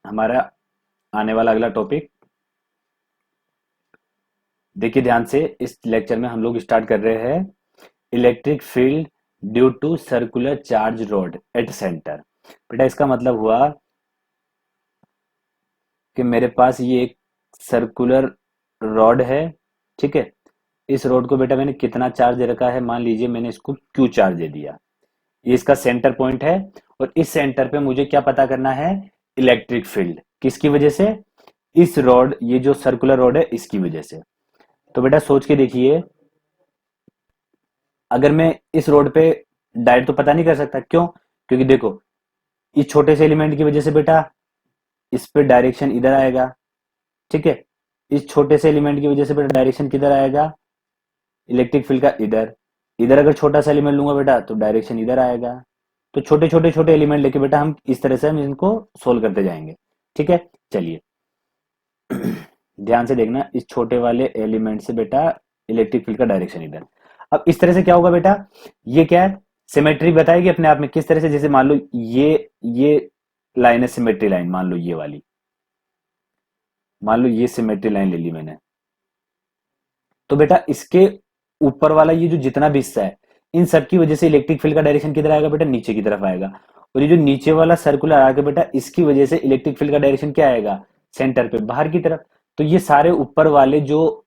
हमारा आने वाला अगला टॉपिक। देखिए ध्यान से, इस लेक्चर में हम लोग स्टार्ट कर रहे हैं electric field due to circular charge rod at centre. बेटा इसका मतलब हुआ कि मेरे पास ये एक सर्कुलर रॉड है। ठीक है, इस रोड को बेटा मैंने कितना चार्ज दे रखा है, मान लीजिए मैंने इसको क्यू चार्ज दे दिया। ये इसका सेंटर पॉइंट है और इस सेंटर पे मुझे क्या पता करना है, इलेक्ट्रिक फील्ड किसकी वजह से, इस रॉड, ये जो सर्कुलर रॉड है इसकी वजह से। तो बेटा सोच के देखिए, अगर मैं इस रोड पे डायरेक्ट तो पता नहीं कर सकता, क्यों? क्योंकि देखो, इस छोटे से एलिमेंट की वजह से बेटा इस पे डायरेक्शन इधर आएगा। ठीक है, इस छोटे से एलिमेंट की वजह से बेटा डायरेक्शन किधर आएगा, इलेक्ट्रिक फील्ड का इधर। इधर अगर छोटा सा एलिमेंट लूंगा बेटा तो डायरेक्शन इधर आएगा। तो छोटे छोटे छोटे एलिमेंट लेके बेटा हम इस तरह से हम इनको सोल्व करते जाएंगे। ठीक है, चलिए ध्यान से देखना, इस छोटे वाले एलिमेंट से बेटा इलेक्ट्रिक फील्ड का डायरेक्शन इधर। अब इस तरह से क्या होगा बेटा, ये क्या है, सिमेट्री बताएगी अपने आप में किस तरह से। जैसे मान लो ये लाइन है, सिमेट्री लाइन, मान लो ये वाली, मान लो ये सिमेट्री लाइन ले ली मैंने। तो बेटा इसके ऊपर वाला ये जो जितना भी हिस्सा है, इन सब की वजह से इलेक्ट्रिक फील्ड का डायरेक्शन किधर आएगा बेटा, नीचे की तरफ आएगा। और ये जो नीचे वाला सर्कुलर आगे बेटा, इसकी वजह से इलेक्ट्रिक फील्ड का डायरेक्शन क्या आएगा, सेंटर पे बाहर की तरफ। तो ये सारे ऊपर वाले जो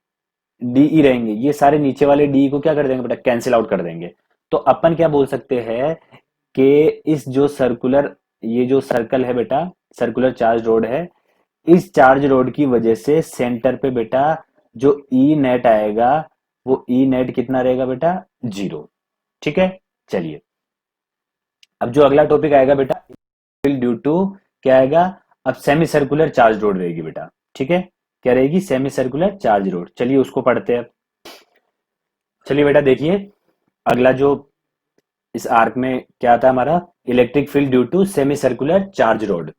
डीई रहेंगे, ये सारे नीचे वाले डी को क्या कर देंगे बेटा, कैंसिल आउट कर देंगे। तो अपन क्या बोल सकते हैं कि इस जो सर्कुलर, ये जो सर्कल है बेटा, सर्कुलर चार्ज रोड है, इस चार्ज रोड की वजह से सेंटर पे बेटा जो ई नेट आएगा, वो ई नेट कितना रहेगा बेटा, 0। ठीक है, चलिए अब जो अगला टॉपिक आएगा बेटा, फील्ड ड्यू टू क्या आएगा, अब सेमी सर्कुलर चार्ज रोड रहेगी बेटा। ठीक है, क्या रहेगी, सेमी सर्कुलर चार्ज रोड। चलिए उसको पढ़ते हैं। चलिए बेटा देखिए, अगला जो इस आर्क में क्या आता है हमारा, electric field due to semi circular charge rod.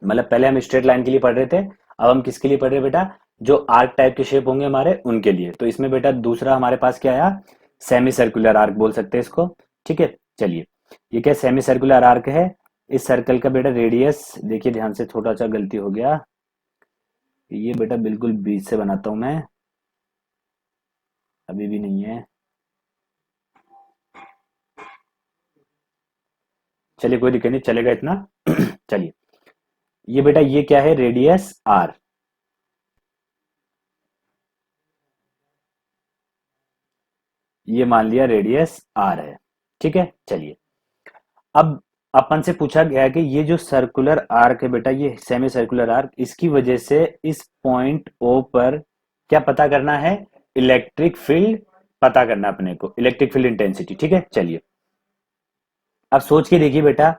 मतलब पहले हम स्ट्रेट लाइन के लिए पढ़ रहे थे, अब हम किसके लिए पढ़ रहे हैं बेटा, जो आर्क टाइप के शेप होंगे हमारे उनके लिए। तो इसमें बेटा दूसरा हमारे पास क्या आया, सेमी सर्कुलर आर्क बोल सकते हैं इसको। ठीक है, चलिए ये क्या सेमी सर्कुलर आर्क है। इस सर्कल का बेटा रेडियस, देखिए ध्यान से, छोटा सा गलती हो गया, ये बेटा बिल्कुल बीच से बनाता हूं मैं, अभी भी नहीं है। चलिए कोई दिक्कत नहीं, चलेगा इतना चलिए, ये बेटा ये क्या है, रेडियस आर, ये मान लिया रेडियस आर है। ठीक है, चलिए अब अपन से पूछा गया है कि ये जो सर्कुलर आर्क है बेटा, ये सेमी सर्कुलर आर्क, इसकी वजह से इस पॉइंट ओ पर क्या पता करना है, इलेक्ट्रिक फील्ड पता करना है अपने को, इलेक्ट्रिक फील्ड इंटेंसिटी। ठीक है, चलिए अब सोच के देखिए बेटा,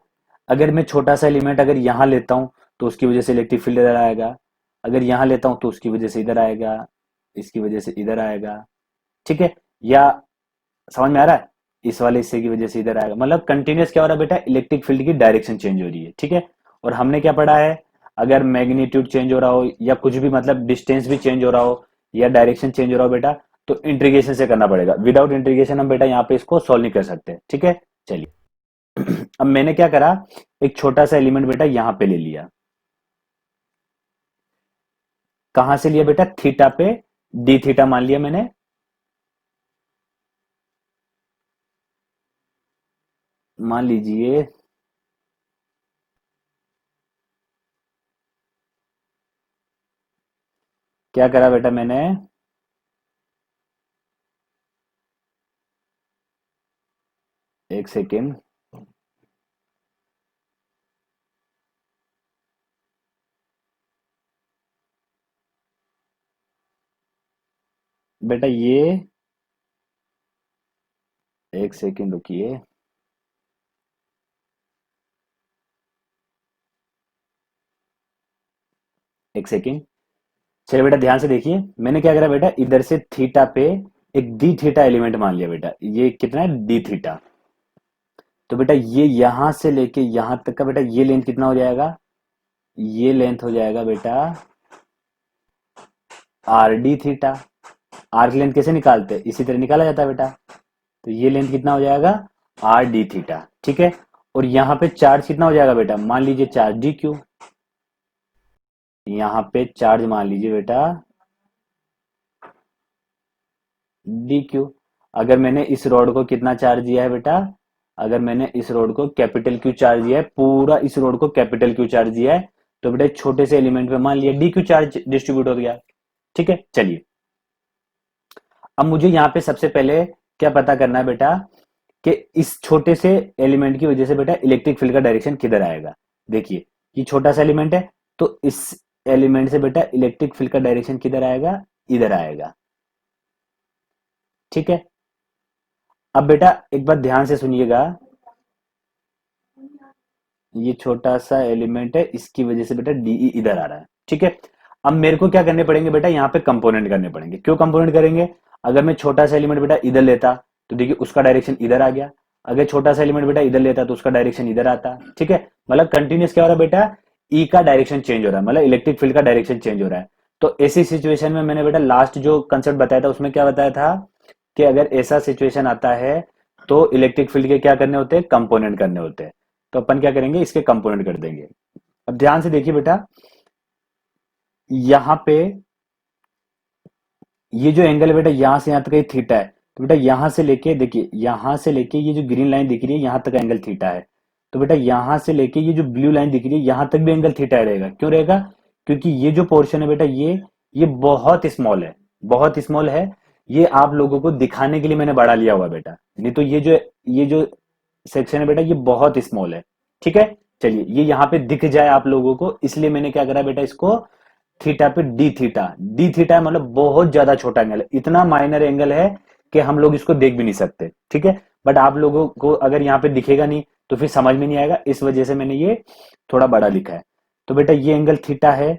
अगर मैं छोटा सा एलिमेंट अगर यहां लेता हूं तो उसकी वजह से इलेक्ट्रिक फील्ड इधर आएगा, अगर यहां लेता हूं तो उसकी वजह से इधर आएगा, इसकी वजह से इधर आएगा। ठीक है, या समझ में आ रहा है, इस वाले हिस्से की वजह से इधर आएगा। मतलब कंटिन्यूअस क्या हो रहा है बेटा, इलेक्ट्रिक फील्ड की डायरेक्शन चेंज हो रही है। ठीक है, और हमने क्या पढ़ा है, अगर मैग्नीट्यूड चेंज हो रहा हो या कुछ भी, मतलब डिस्टेंस भी चेंज हो रहा हो या डायरेक्शन चेंज हो रहा हो बेटा, तो इंटीग्रेशन से करना पड़ेगा। विदाउट इंटीग्रेशन हम बेटा यहाँ पे इसको सॉल्व नहीं कर सकते। ठीक है, चलिए अब मैंने क्या करा, एक छोटा सा एलिमेंट बेटा यहां पे ले लिया। कहां से लिया बेटा, थीटा पे, डी थीटा मान लिया मैंने। मान लीजिए क्या करा बेटा मैंने, एक सेकेंड, बेटा ये, एक सेकेंड रुकिए, एक सेकेंड। चलिए बेटा ध्यान से देखिए, मैंने क्या करा बेटा, इधर से थीटा पे एक डी थीटा एलिमेंट मान लिया बेटा। ये कितना है, डी थीटा। तो बेटा ये यहां से लेके यहां तक का बेटा ये लेंथ कितना हो जाएगा, ये लेंथ हो जाएगा बेटा आर डी थीटा। आर की लेंथ कैसे निकालते हैं, इसी तरह निकाला जाता है बेटा। तो ये लेंथ कितना हो जाएगा, आर डी थीटा। ठीक है, और यहाँ पे चार्ज कितना हो जाएगा बेटा, मान लीजिए चार्ज डी क्यू। यहाँ पे चार्ज मान लीजिए बेटा डी क्यू। अगर मैंने इस रॉड को कितना चार्ज दिया है बेटा, अगर मैंने इस रॉड को कैपिटल क्यू चार्ज दिया है, पूरा इस रॉड को कैपिटल क्यू चार्ज दिया है, तो बेटा छोटे से एलिमेंट पे मान लिया डी क्यू चार्ज डिस्ट्रीब्यूट हो गया। ठीक है, चलिए अब मुझे यहाँ पे सबसे पहले क्या पता करना है बेटा कि इस छोटे से एलिमेंट की वजह से बेटा इलेक्ट्रिक फील्ड का डायरेक्शन किधर आएगा। देखिए ये छोटा सा एलिमेंट है, तो इस एलिमेंट से बेटा इलेक्ट्रिक फील्ड का डायरेक्शन किधर आएगा, इधर आएगा। ठीक है, अब बेटा एक बात ध्यान से सुनिएगा, ये छोटा सा एलिमेंट है, इसकी वजह से बेटा डीई इधर आ रहा है। ठीक है, अब मेरे को क्या करने पड़ेंगे बेटा, यहाँ पे कंपोनेंट करने पड़ेंगे। क्यों कंपोनेंट करेंगे, अगर मैं छोटा सा एलिमेंट बेटा इधर लेता तो देखिए उसका डायरेक्शन इधर आ गया, अगर छोटा सा एलिमेंट बेटा इधर लेता तो उसका डायरेक्शन इधर आता। ठीक है, मतलब कंटिन्यूस क्या हो रहा है बेटा, ई का डायरेक्शन चेंज हो रहा है, मतलब इलेक्ट्रिक फील्ड का डायरेक्शन चेंज हो रहा है। तो ऐसी सिचुएशन में मैंने बेटा लास्ट जो कंसेप्ट बताया था उसमें क्या बताया था कि अगर ऐसा सिचुएशन आता है तो इलेक्ट्रिक फील्ड के क्या करने होते हैं, कंपोनेंट करने होते हैं। तो अपन क्या करेंगे, इसके कंपोनेंट कर देंगे। अब ध्यान से देखिए बेटा, यहां पे ये जो एंगल है बेटा यहां से यहां तक ये थीटा है, तो बेटा यहां से लेके देखिए, यहां से लेके ये जो ग्रीन लाइन दिख रही है यहां तक एंगल थीटा है। तो बेटा यहां से लेके ये जो ब्लू लाइन दिख रही है यहां तक भी एंगल थीटा रहेगा। क्यों रहेगा, क्योंकि ये जो पोर्शन है बेटा ये बहुत स्मॉल है, बहुत स्मॉल है। ये आप लोगों को दिखाने के लिए मैंने बढ़ा लिया हुआ बेटा, नहीं तो ये जो सेक्शन है बेटा ये बहुत स्मॉल है। ठीक है, चलिए ये यहाँ पे दिख जाए आप लोगों को, इसलिए मैंने क्या करा बेटा, इसको थीटा पे डी थीटा, डी थीटा मतलब बहुत ज्यादा छोटा एंगल है, इतना माइनर एंगल है कि हम लोग इसको देख भी नहीं सकते। ठीक है, बट आप लोगों को अगर यहाँ पे दिखेगा नहीं तो फिर समझ में नहीं आएगा, इस वजह से मैंने ये थोड़ा बड़ा लिखा है। तो बेटा ये एंगल थीटा है,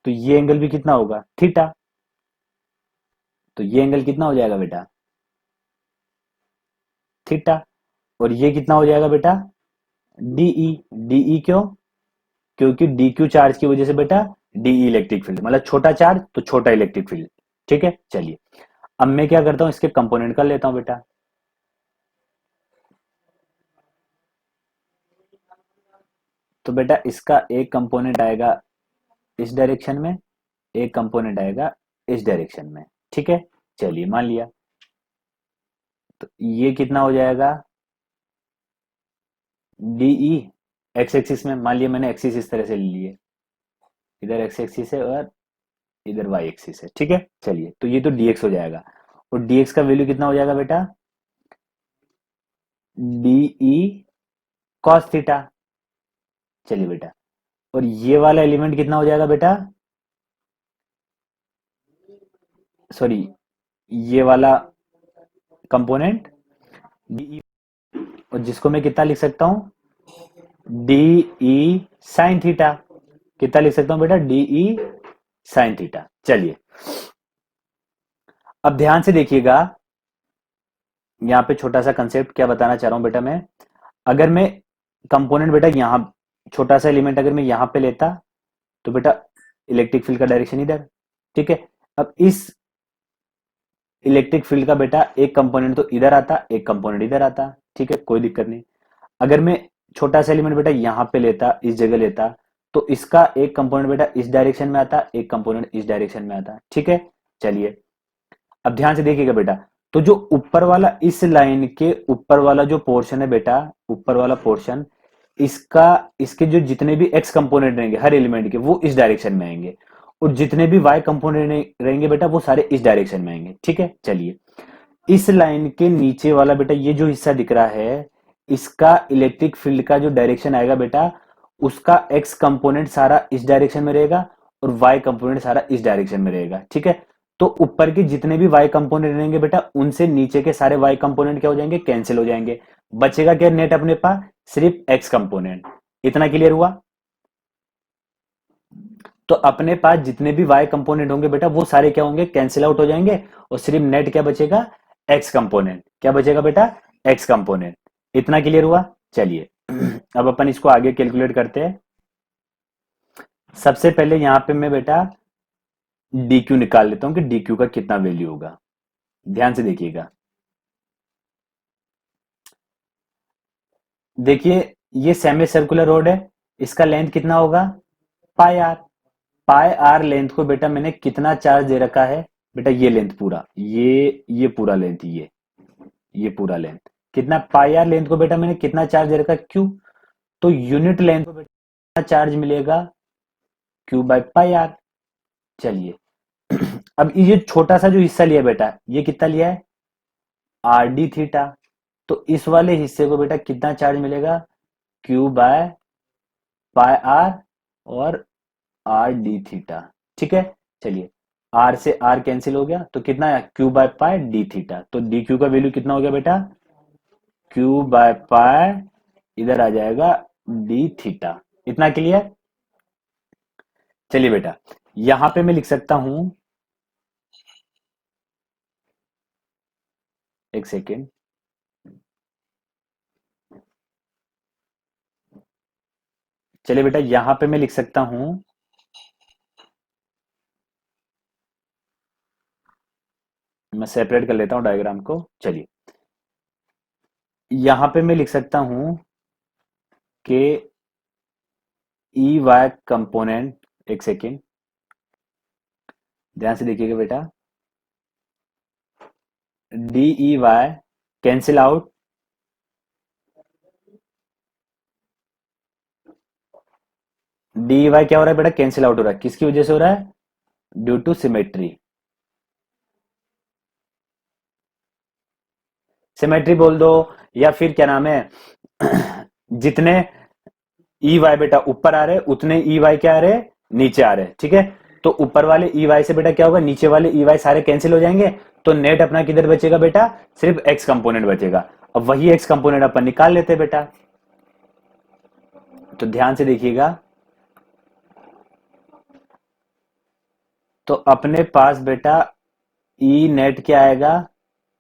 तो ये एंगल भी कितना होगा, थीटा। तो ये एंगल कितना हो जाएगा बेटा, थीटा। और ये कितना हो जाएगा बेटा, डीई। डीई क्यों, क्योंकि डी क्यू चार्ज की वजह से बेटा डीई इलेक्ट्रिक फील्ड, मतलब छोटा चार्ज तो छोटा इलेक्ट्रिक फील्ड। ठीक है, चलिए अब मैं क्या करता हूं, इसके कंपोनेंट कर लेता हूं बेटा। तो बेटा इसका एक कंपोनेंट आएगा इस डायरेक्शन में, एक कंपोनेंट आएगा इस डायरेक्शन में। ठीक है, चलिए मान लिया, तो ये कितना हो जाएगा, डीई एक्स एक्सिस में, मान लिया मैंने एक्सिस इस तरह से ले लिए, इधर एक्स एक्सिस है और इधर वाई एक्सिस है। ठीक है, चलिए तो ये तो डीएक्स हो जाएगा, और डीएक्स का वैल्यू कितना हो जाएगा बेटा, डीई कॉस थीटा। चलिए बेटा, और ये वाला एलिमेंट कितना हो जाएगा बेटा, सॉरी ये वाला कंपोनेंट डीई, और जिसको मैं कितना लिख सकता हूं, डीई साइन थीटा। कितना लिख सकता हूं बेटा, डीई साइन थीटा। चलिए अब ध्यान से देखिएगा, यहाँ पे छोटा सा कंसेप्ट क्या बताना चाह रहा हूं बेटा मैं, अगर मैं कंपोनेंट बेटा यहां, छोटा सा एलिमेंट अगर मैं यहां पे लेता तो बेटा इलेक्ट्रिक फील्ड का डायरेक्शन इधर। ठीक है, अब इस इलेक्ट्रिक फील्ड का बेटा एक कंपोनेंट तो इधर आता, एक कंपोनेंट इधर आता। ठीक है, कोई दिक्कत नहीं। अगर मैं छोटा सा एलिमेंट बेटा यहां पे लेता, इस जगह लेता, तो इसका एक कंपोनेंट बेटा इस डायरेक्शन में आता, एक कंपोनेंट इस डायरेक्शन में आता। ठीक है, चलिए अब ध्यान से देखिएगा बेटा, तो जो ऊपर वाला इस लाइन के ऊपर वाला जो पोर्शन है बेटा, ऊपर वाला पोर्शन, इसका इसके जो जितने भी एक्स कंपोनेंट रहेंगे हर एलिमेंट के वो इस डायरेक्शन में आएंगे, और जितने भी वाई कंपोनेंट रहेंगे बेटा वो सारे इस डायरेक्शन में आएंगे। ठीक है, चलिए इस लाइन के नीचे वाला बेटा ये जो हिस्सा दिख रहा है, इसका इलेक्ट्रिक फील्ड का जो डायरेक्शन आएगा बेटा, उसका एक्स कंपोनेंट सारा इस डायरेक्शन में रहेगा और वाई कंपोनेंट सारा इस डायरेक्शन में रहेगा। ठीक है, तो ऊपर के जितने भी वाई कंपोनेंट रहेंगे बेटा उनसे नीचे के सारे वाई कंपोनेंट क्या हो जाएंगे, कैंसिल हो जाएंगे। बचेगा क्या नेट अपने पास, सिर्फ एक्स कंपोनेंट। इतना क्लियर हुआ, तो अपने पास जितने भी वाई कंपोनेंट होंगे बेटा वो सारे क्या होंगे, कैंसिल आउट हो जाएंगे, और सिर्फ नेट क्या बचेगा, एक्स कंपोनेंट। क्या बचेगा बेटा, एक्स कंपोनेंट। इतना क्लियर हुआ, चलिए अब अपन इसको आगे कैलकुलेट करते हैं। सबसे पहले यहां पे मैं बेटा डी क्यू निकाल लेता हूं कि डी क्यू का कितना वैल्यू होगा। ध्यान से देखिएगा, देखिए ये सेमी सर्कुलर रोड है, इसका लेंथ कितना होगा, पाई आर। पाई आर लेंथ को बेटा मैंने कितना चार्ज दे रखा है? बेटा ये लेंथ पूरा, ये पूरा लेंथ, ये पूरा लेंथ कितना, पाई आर लेंथ को बेटा मैंने कितना चार्ज दे रखा है? क्यू। तो यूनिट लेंथ को बेटा कितना चार्ज मिलेगा? Q by pi R. चलिए, अब ये छोटा सा जो हिस्सा लिया बेटा, ये कितना लिया है? Are D theta. तो इस वाले हिस्से को बेटा कितना चार्ज मिलेगा? क्यू बाय पाई आर और आर डी थीटा। ठीक है, चलिए, आर से आर कैंसिल हो गया तो कितना है? Q by pi d theta. तो डी क्यू का वैल्यू कितना हो गया बेटा? क्यू बाय पाई, इधर आ जाएगा डी थीटा। इतना क्लियर? चलिए बेटा, यहां पे मैं लिख सकता हूं, एक सेकेंड, चलिए बेटा यहां पे मैं लिख सकता हूं, मैं सेपरेट कर लेता हूं डायग्राम को। चलिए, यहां पे मैं लिख सकता हूं कि ई वाई कंपोनेंट, एक सेकेंड ध्यान से देखिएगा बेटा, D E Y cancel out, D E Y क्या हो रहा है बेटा? कैंसिल आउट हो रहा है। किसकी वजह से हो रहा है? Due to symmetry. सिमेट्री बोल दो, या फिर क्या नाम है, जितने ई वाई बेटा ऊपर आ रहे उतने ई वाई क्या आ रहे? नीचे आ रहे। ठीक है, तो ऊपर वाले ई वाई से बेटा क्या होगा? नीचे वाले ई वाई सारे कैंसिल हो जाएंगे। तो नेट अपना किधर बचेगा बेटा? सिर्फ एक्स कंपोनेंट बचेगा। अब वही एक्स कंपोनेंट अपन निकाल लेते बेटा। तो ध्यान से देखिएगा, तो अपने पास बेटा ई नेट क्या आएगा?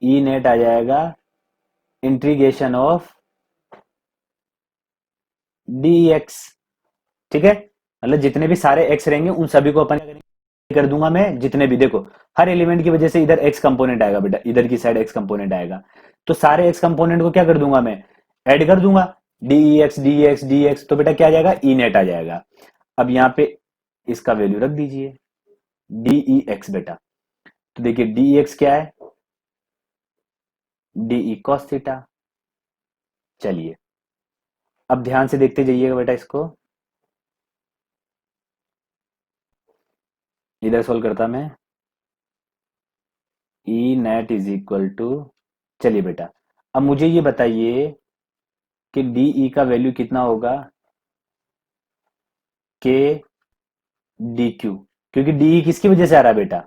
ई नेट आ जाएगा इंटीग्रेशन ऑफ डी एक्स। ठीक है, मतलब जितने भी सारे एक्स रहेंगे उन सभी को अपन कर दूंगा मैं, जितने भी, देखो हर एलिमेंट की वजह से इधर एक्स कंपोनेंट आएगा बेटा, इधर की साइड एक्स कंपोनेंट आएगा। तो सारे एक्स कंपोनेंट को क्या कर दूंगा मैं? ऐड कर दूंगा। D x D x D x, तो बेटा क्या आ जाएगा? ई नेट आ जाएगा। अब यहाँ पे इसका वैल्यू रख दीजिए, डी ई एक्स बेटा। तो देखिए डी एक्स क्या है? D E cos theta. चलिए, अब ध्यान से देखते जाइएगा बेटा इसको, इधर सोल्व करता मैं, E net is equal to, चलिए बेटा अब मुझे ये बताइए कि डी ई का वैल्यू कितना होगा? के डी क्यू, क्योंकि डी ई किसकी वजह से आ रहा है बेटा?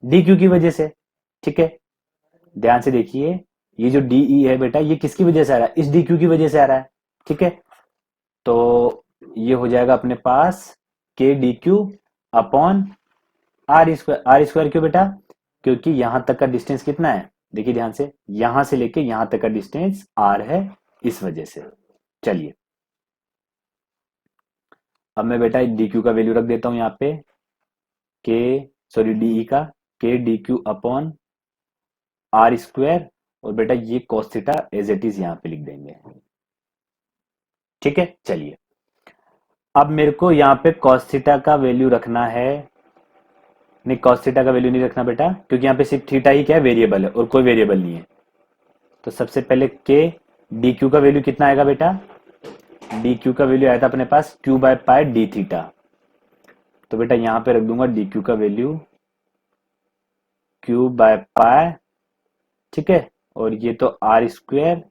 डी क्यू की वजह से। ठीक है, ध्यान से देखिए, ये जो डी ई है बेटा, ये किसकी वजह से आ रहा है? इस डी क्यू की वजह से आ रहा है। ठीक है, तो ये हो जाएगा अपने पास K D Q upon R square. क्यों बेटा? क्योंकि यहां तक का डिस्टेंस कितना है? देखिए ध्यान से, यहां से लेके यहां तक का डिस्टेंस आर है, इस वजह से। चलिए, अब मैं बेटा डी क्यू का वैल्यू रख देता हूं यहाँ पे, के, सॉरी डी ई का, K D Q upon R square, और बेटा ये cos theta as it is यहाँ पे लिख देंगे। ठीक है, चलिए, अब मेरे को यहाँ पे cos थीटा का वैल्यू रखना है, नहीं cos थीटा का वैल्यू नहीं रखना बेटा, क्योंकि यहाँ पे सिर्फ थीटा ही क्या है? वेरिएबल है, और कोई वेरिएबल नहीं है। तो सबसे पहले के डी क्यू का वैल्यू कितना आएगा बेटा? डी क्यू का वैल्यू आया था अपने पास q by pi d theta. तो बेटा यहाँ पे रख दूंगा डी क्यू का वैल्यू क्यू बाय पाई। ठीक है, और ये तो आर स्क्वायर,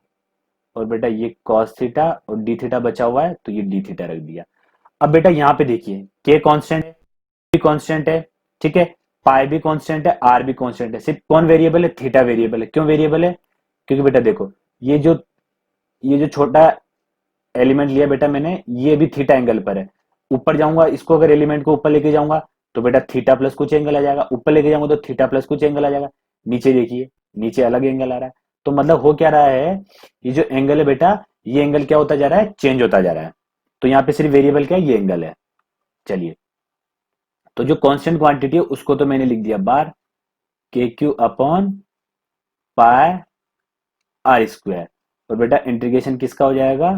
और बेटा ये cos थीटा, और डी थीटा बचा हुआ है तो ये डी थीटा रख दिया। अब बेटा यहाँ पे देखिए, के कांस्टेंट है, भी कांस्टेंट है। ठीक है, पाई भी कांस्टेंट है, आर भी कांस्टेंट है, सिर्फ कौन वेरिएबल है? थीटा वेरिएबल है। क्यों वेरिएबल है? क्योंकि बेटा देखो, ये जो ये जो छोटा एलिमेंट लिया बेटा मैंने, ये भी थीटा एंगल पर है। ऊपर जाऊंगा, इसको अगर एलिमेंट को ऊपर लेके जाऊंगा तो बेटा थीटा प्लस कुछ एंगल आ जाएगा, ऊपर लेके जाऊंगा तो थीटा प्लस कुछ एंगल आ जाएगा। नीचे देखिए, नीचे अलग एंगल आ रहा है। तो मतलब हो क्या रहा है, ये जो एंगल है बेटा, ये एंगल क्या होता जा रहा है? चेंज होता जा रहा है। तो यहाँ पे सिर्फ वेरिएबल क्या है? ये एंगल है। चलिए, तो जो कांस्टेंट क्वांटिटी है उसको तो मैंने लिख दिया बार के Q upon pi are square, और बेटा इंटीग्रेशन किसका हो जाएगा?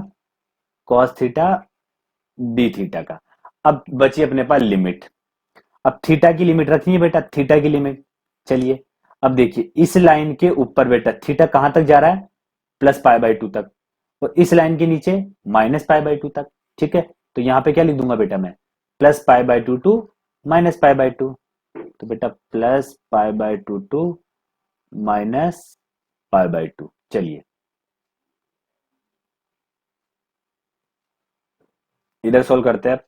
कॉस थीटा डी थीटा का। अब बची अपने पास लिमिट। अब थीटा की लिमिट रखनी है बेटा, थीटा की लिमिट। चलिए अब देखिए इस लाइन के ऊपर बेटा थीटा कहां तक जा रहा है, प्लस पाई बाई टू तक, और इस लाइन के नीचे माइनस पाई बाई टू तक। ठीक है, तो यहां पे क्या लिख दूंगा बेटा मैं, plus pi by two to minus pi by two. तो बेटा plus pi by two to minus pi by two. चलिए इधर सोल्व करते हैं।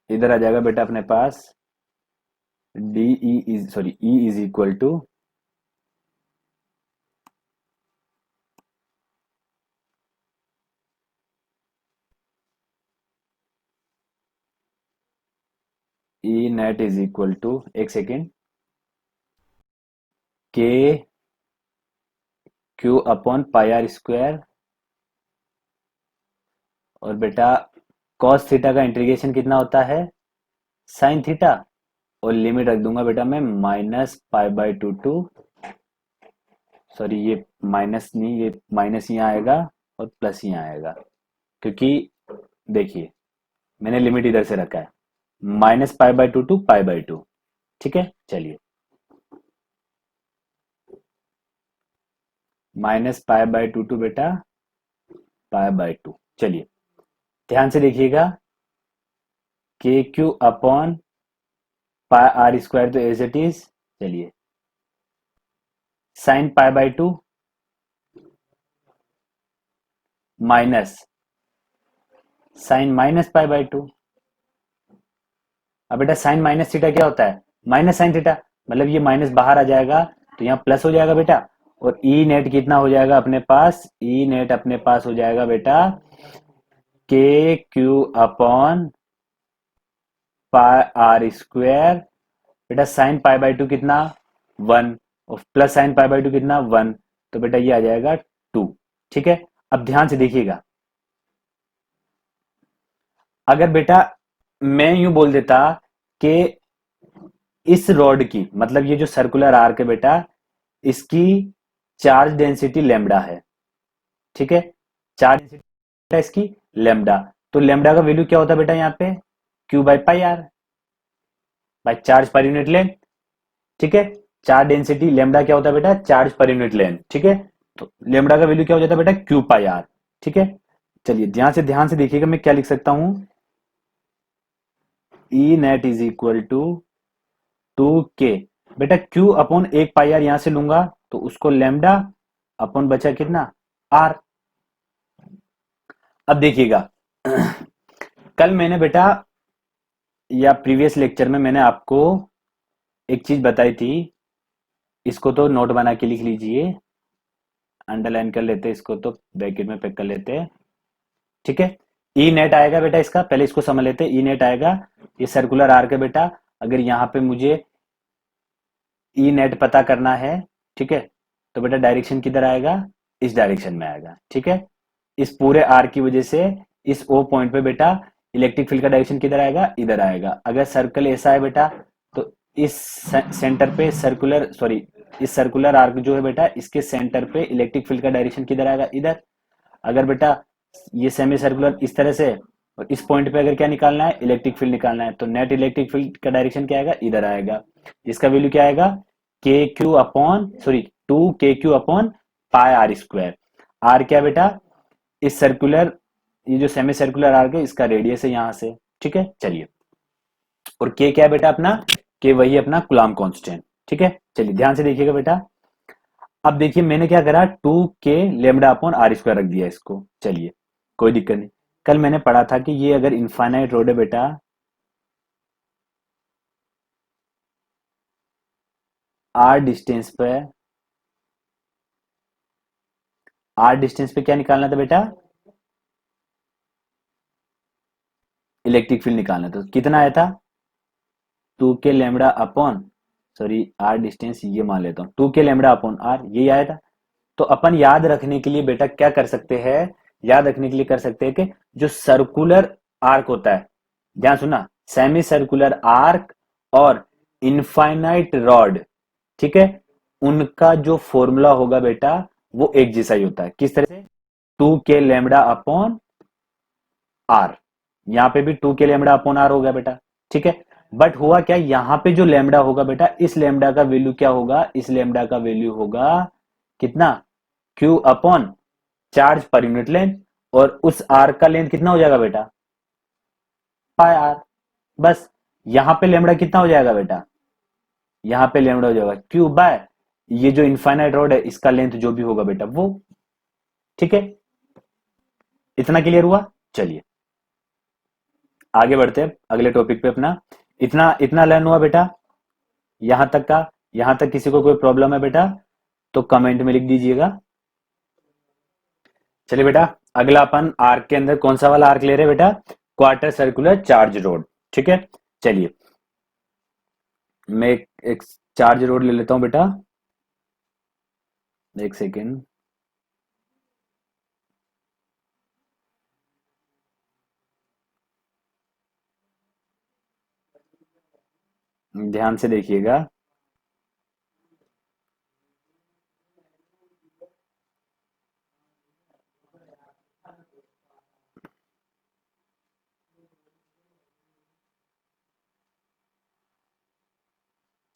इधर आ जाएगा बेटा अपने पास d e is sorry e is equal to e net is equal to, एक second, k Q upon pi are square, और बेटा कॉस थीटा का इंटीग्रेशन कितना होता है, साइन थीटा, और लिमिट रख दूंगा बेटा मैं minus pi by two to, sorry ये माइनस नहीं, ये माइनस यहाँ आएगा और प्लस यहाँ आएगा, क्योंकि देखिए मैंने लिमिट इधर से रखा है, minus pi by two to pi by two. ठीक है, चलिए minus pi by two to बेटा पाई बाई टू। चलिए ध्यान से देखिएगा, K Q upon pi are square तो एज इट इज। चलिए sine pi by two minus sine minus pi by two. अब बेटा साइन माइनस थीटा क्या होता है, माइनस साइन थीटा, मतलब ये माइनस बाहर आ जाएगा तो यहाँ प्लस हो जाएगा बेटा, और ई नेट कितना हो जाएगा अपने पास, ई नेट अपने पास हो जाएगा बेटा K Q upon pi are square, बेटा साइन पाई बाई टू कितना, वन, और plus sine pi by two कितना, वन, तो बेटा ये आ जाएगा टू। ठीक है, अब ध्यान से देखिएगा, अगर बेटा मैं यूं बोल देता कि इस रॉड की, मतलब ये जो सर्कुलर आर्क है बेटा, इसकी चार्ज डेंसिटी लेमडा है। ठीक है, चार्ज डेंसिटी इसकी लेमडा, तो लेमडा का वैल्यू क्या होता है बेटा यहाँ पे, Q by pi R, by charge per unit length. ठीक है, चार्ज डेंसिटी लेमडा क्या होता है बेटा, चार्ज पर यूनिट लेंथ। ठीक है, तो लेमडा का वैल्यू क्या हो जाता है बेटा, क्यू पाई आर। ठीक है, चलिए ध्यान से देखिएगा मैं क्या लिख सकता हूं, e net is equal to two k, बेटा क्यू अपॉन एक पाई आर यहां से लूंगा तो उसको लेमडा अपॉन बचा कितना, आर। अब देखिएगा कल मैंने बेटा या प्रीवियस लेक्चर में मैंने आपको एक चीज बताई थी, इसको तो नोट बना के लिख लीजिए, अंडरलाइन कर लेते, इसको तो ब्रैकेट में पैक कर लेते। ठीक है, ई नेट आएगा बेटा इसका, पहले इसको समझ लेते, ई नेट आएगा, ये सर्कुलर आर्क है बेटा, अगर यहाँ पे मुझे ई नेट पता करना है, ठीक है, तो बेटा डायरेक्शन किधर आएगा, इस डायरेक्शन में आएगा। ठीक है, इस पूरे आर की वजह से इस ओ पॉइंट पे बेटा इलेक्ट्रिक फील्ड का डायरेक्शन किधर आएगा, इधर आएगा। अगर सर्कल ऐसा है बेटा तो इस सेंटर पे सर्कुलर सॉरी इस सर्कुलर आर्क जो है बेटा, इसके सेंटर पे इलेक्ट्रिक फील्ड का डायरेक्शन किधर आएगा, इधर। अगर बेटा ये सेमी सर्कुलर इस तरह से, और इस पॉइंट पे अगर क्या निकालना है, इलेक्ट्रिक फील्ड निकालना है, तो नेट इलेक्ट्रिक फील्ड का डायरेक्शन क्या आएगा, इधर आएगा। इसका वैल्यू क्या आएगा, K Q upon sorry two K Q upon pi are square. R क्या बेटा, इस सर्कुलर ये जो सेमी सर्कुलर आर्क है इसका रेडियस है यहां से। ठीक है, चलिए, और के क्या है बेटा अपना, के वही अपना कूलम्ब कांस्टेंट। ठीक है, चलिए ध्यान से देखिएगा बेटा, अब देखिए मैंने क्या करा, टू के लेमडा अपॉन आर स्क्वायर रख दिया इसको। चलिए कोई दिक्कत नहीं, कल मैंने पढ़ा था कि ये अगर इनफाइनाइट रोड है बेटा, आर डिस्टेंस पे, आर डिस्टेंस पे क्या निकालना था बेटा, इलेक्ट्रिक फील्ड निकालना था। कितना आया था, टू के lambda upon sorry R distance ये मान लेता हूं, टू के लेमडा अपॉन आर, यही आया था। तो अपन याद रखने के लिए बेटा क्या कर सकते हैं, याद रखने के लिए कर सकते हैं कि जो सर्कुलर आर्क होता है, ध्यान सुना, सेमी सर्कुलर आर्क और इनफाइनाइट रॉड, ठीक है, उनका जो फॉर्मूला होगा बेटा वो एक जैसा ही होता है। किस तरह से? 2k लैम्बडा अपॉन आर, यहां पे भी 2k लैम्बडा अपॉन आर हो गया बेटा। ठीक है, बट हुआ क्या, यहां पे जो लैम्बडा होगा बेटा, इस लैम्बडा का वैल्यू क्या होगा, इस लैम्बडा का वैल्यू होगा कितना, Q upon charge per unit length, और उस आर का लेंथ कितना हो जाएगा बेटा, पाई आर। बस, यहां पे लैम्बडा कितना हो जाएगा बेटा, यहां पे लैम्बडा हो जाएगा क्यू बाय ये जो इनफाइनाइट रॉड है इसका लेंथ जो भी होगा बेटा वो। ठीक है, इतना क्लियर हुआ। चलिए आगे बढ़ते हैं अगले टॉपिक पे अपना। इतना इतना लर्न हुआ बेटा, यहां तक का? यहां तक किसी को कोई प्रॉब्लम है बेटा तो कमेंट में लिख दीजिएगा। चलिए बेटा, अगला अपन आर्क के अंदर कौन सा वाला आर्क ले रहे हैं बेटा, क्वार्टर सर्कुलर चार्ज रोड। ठीक है, चलिए मैं एक चार्ज रोड ले लेता हूं बेटा, एक सेकेंड। ध्यान से देखिएगा।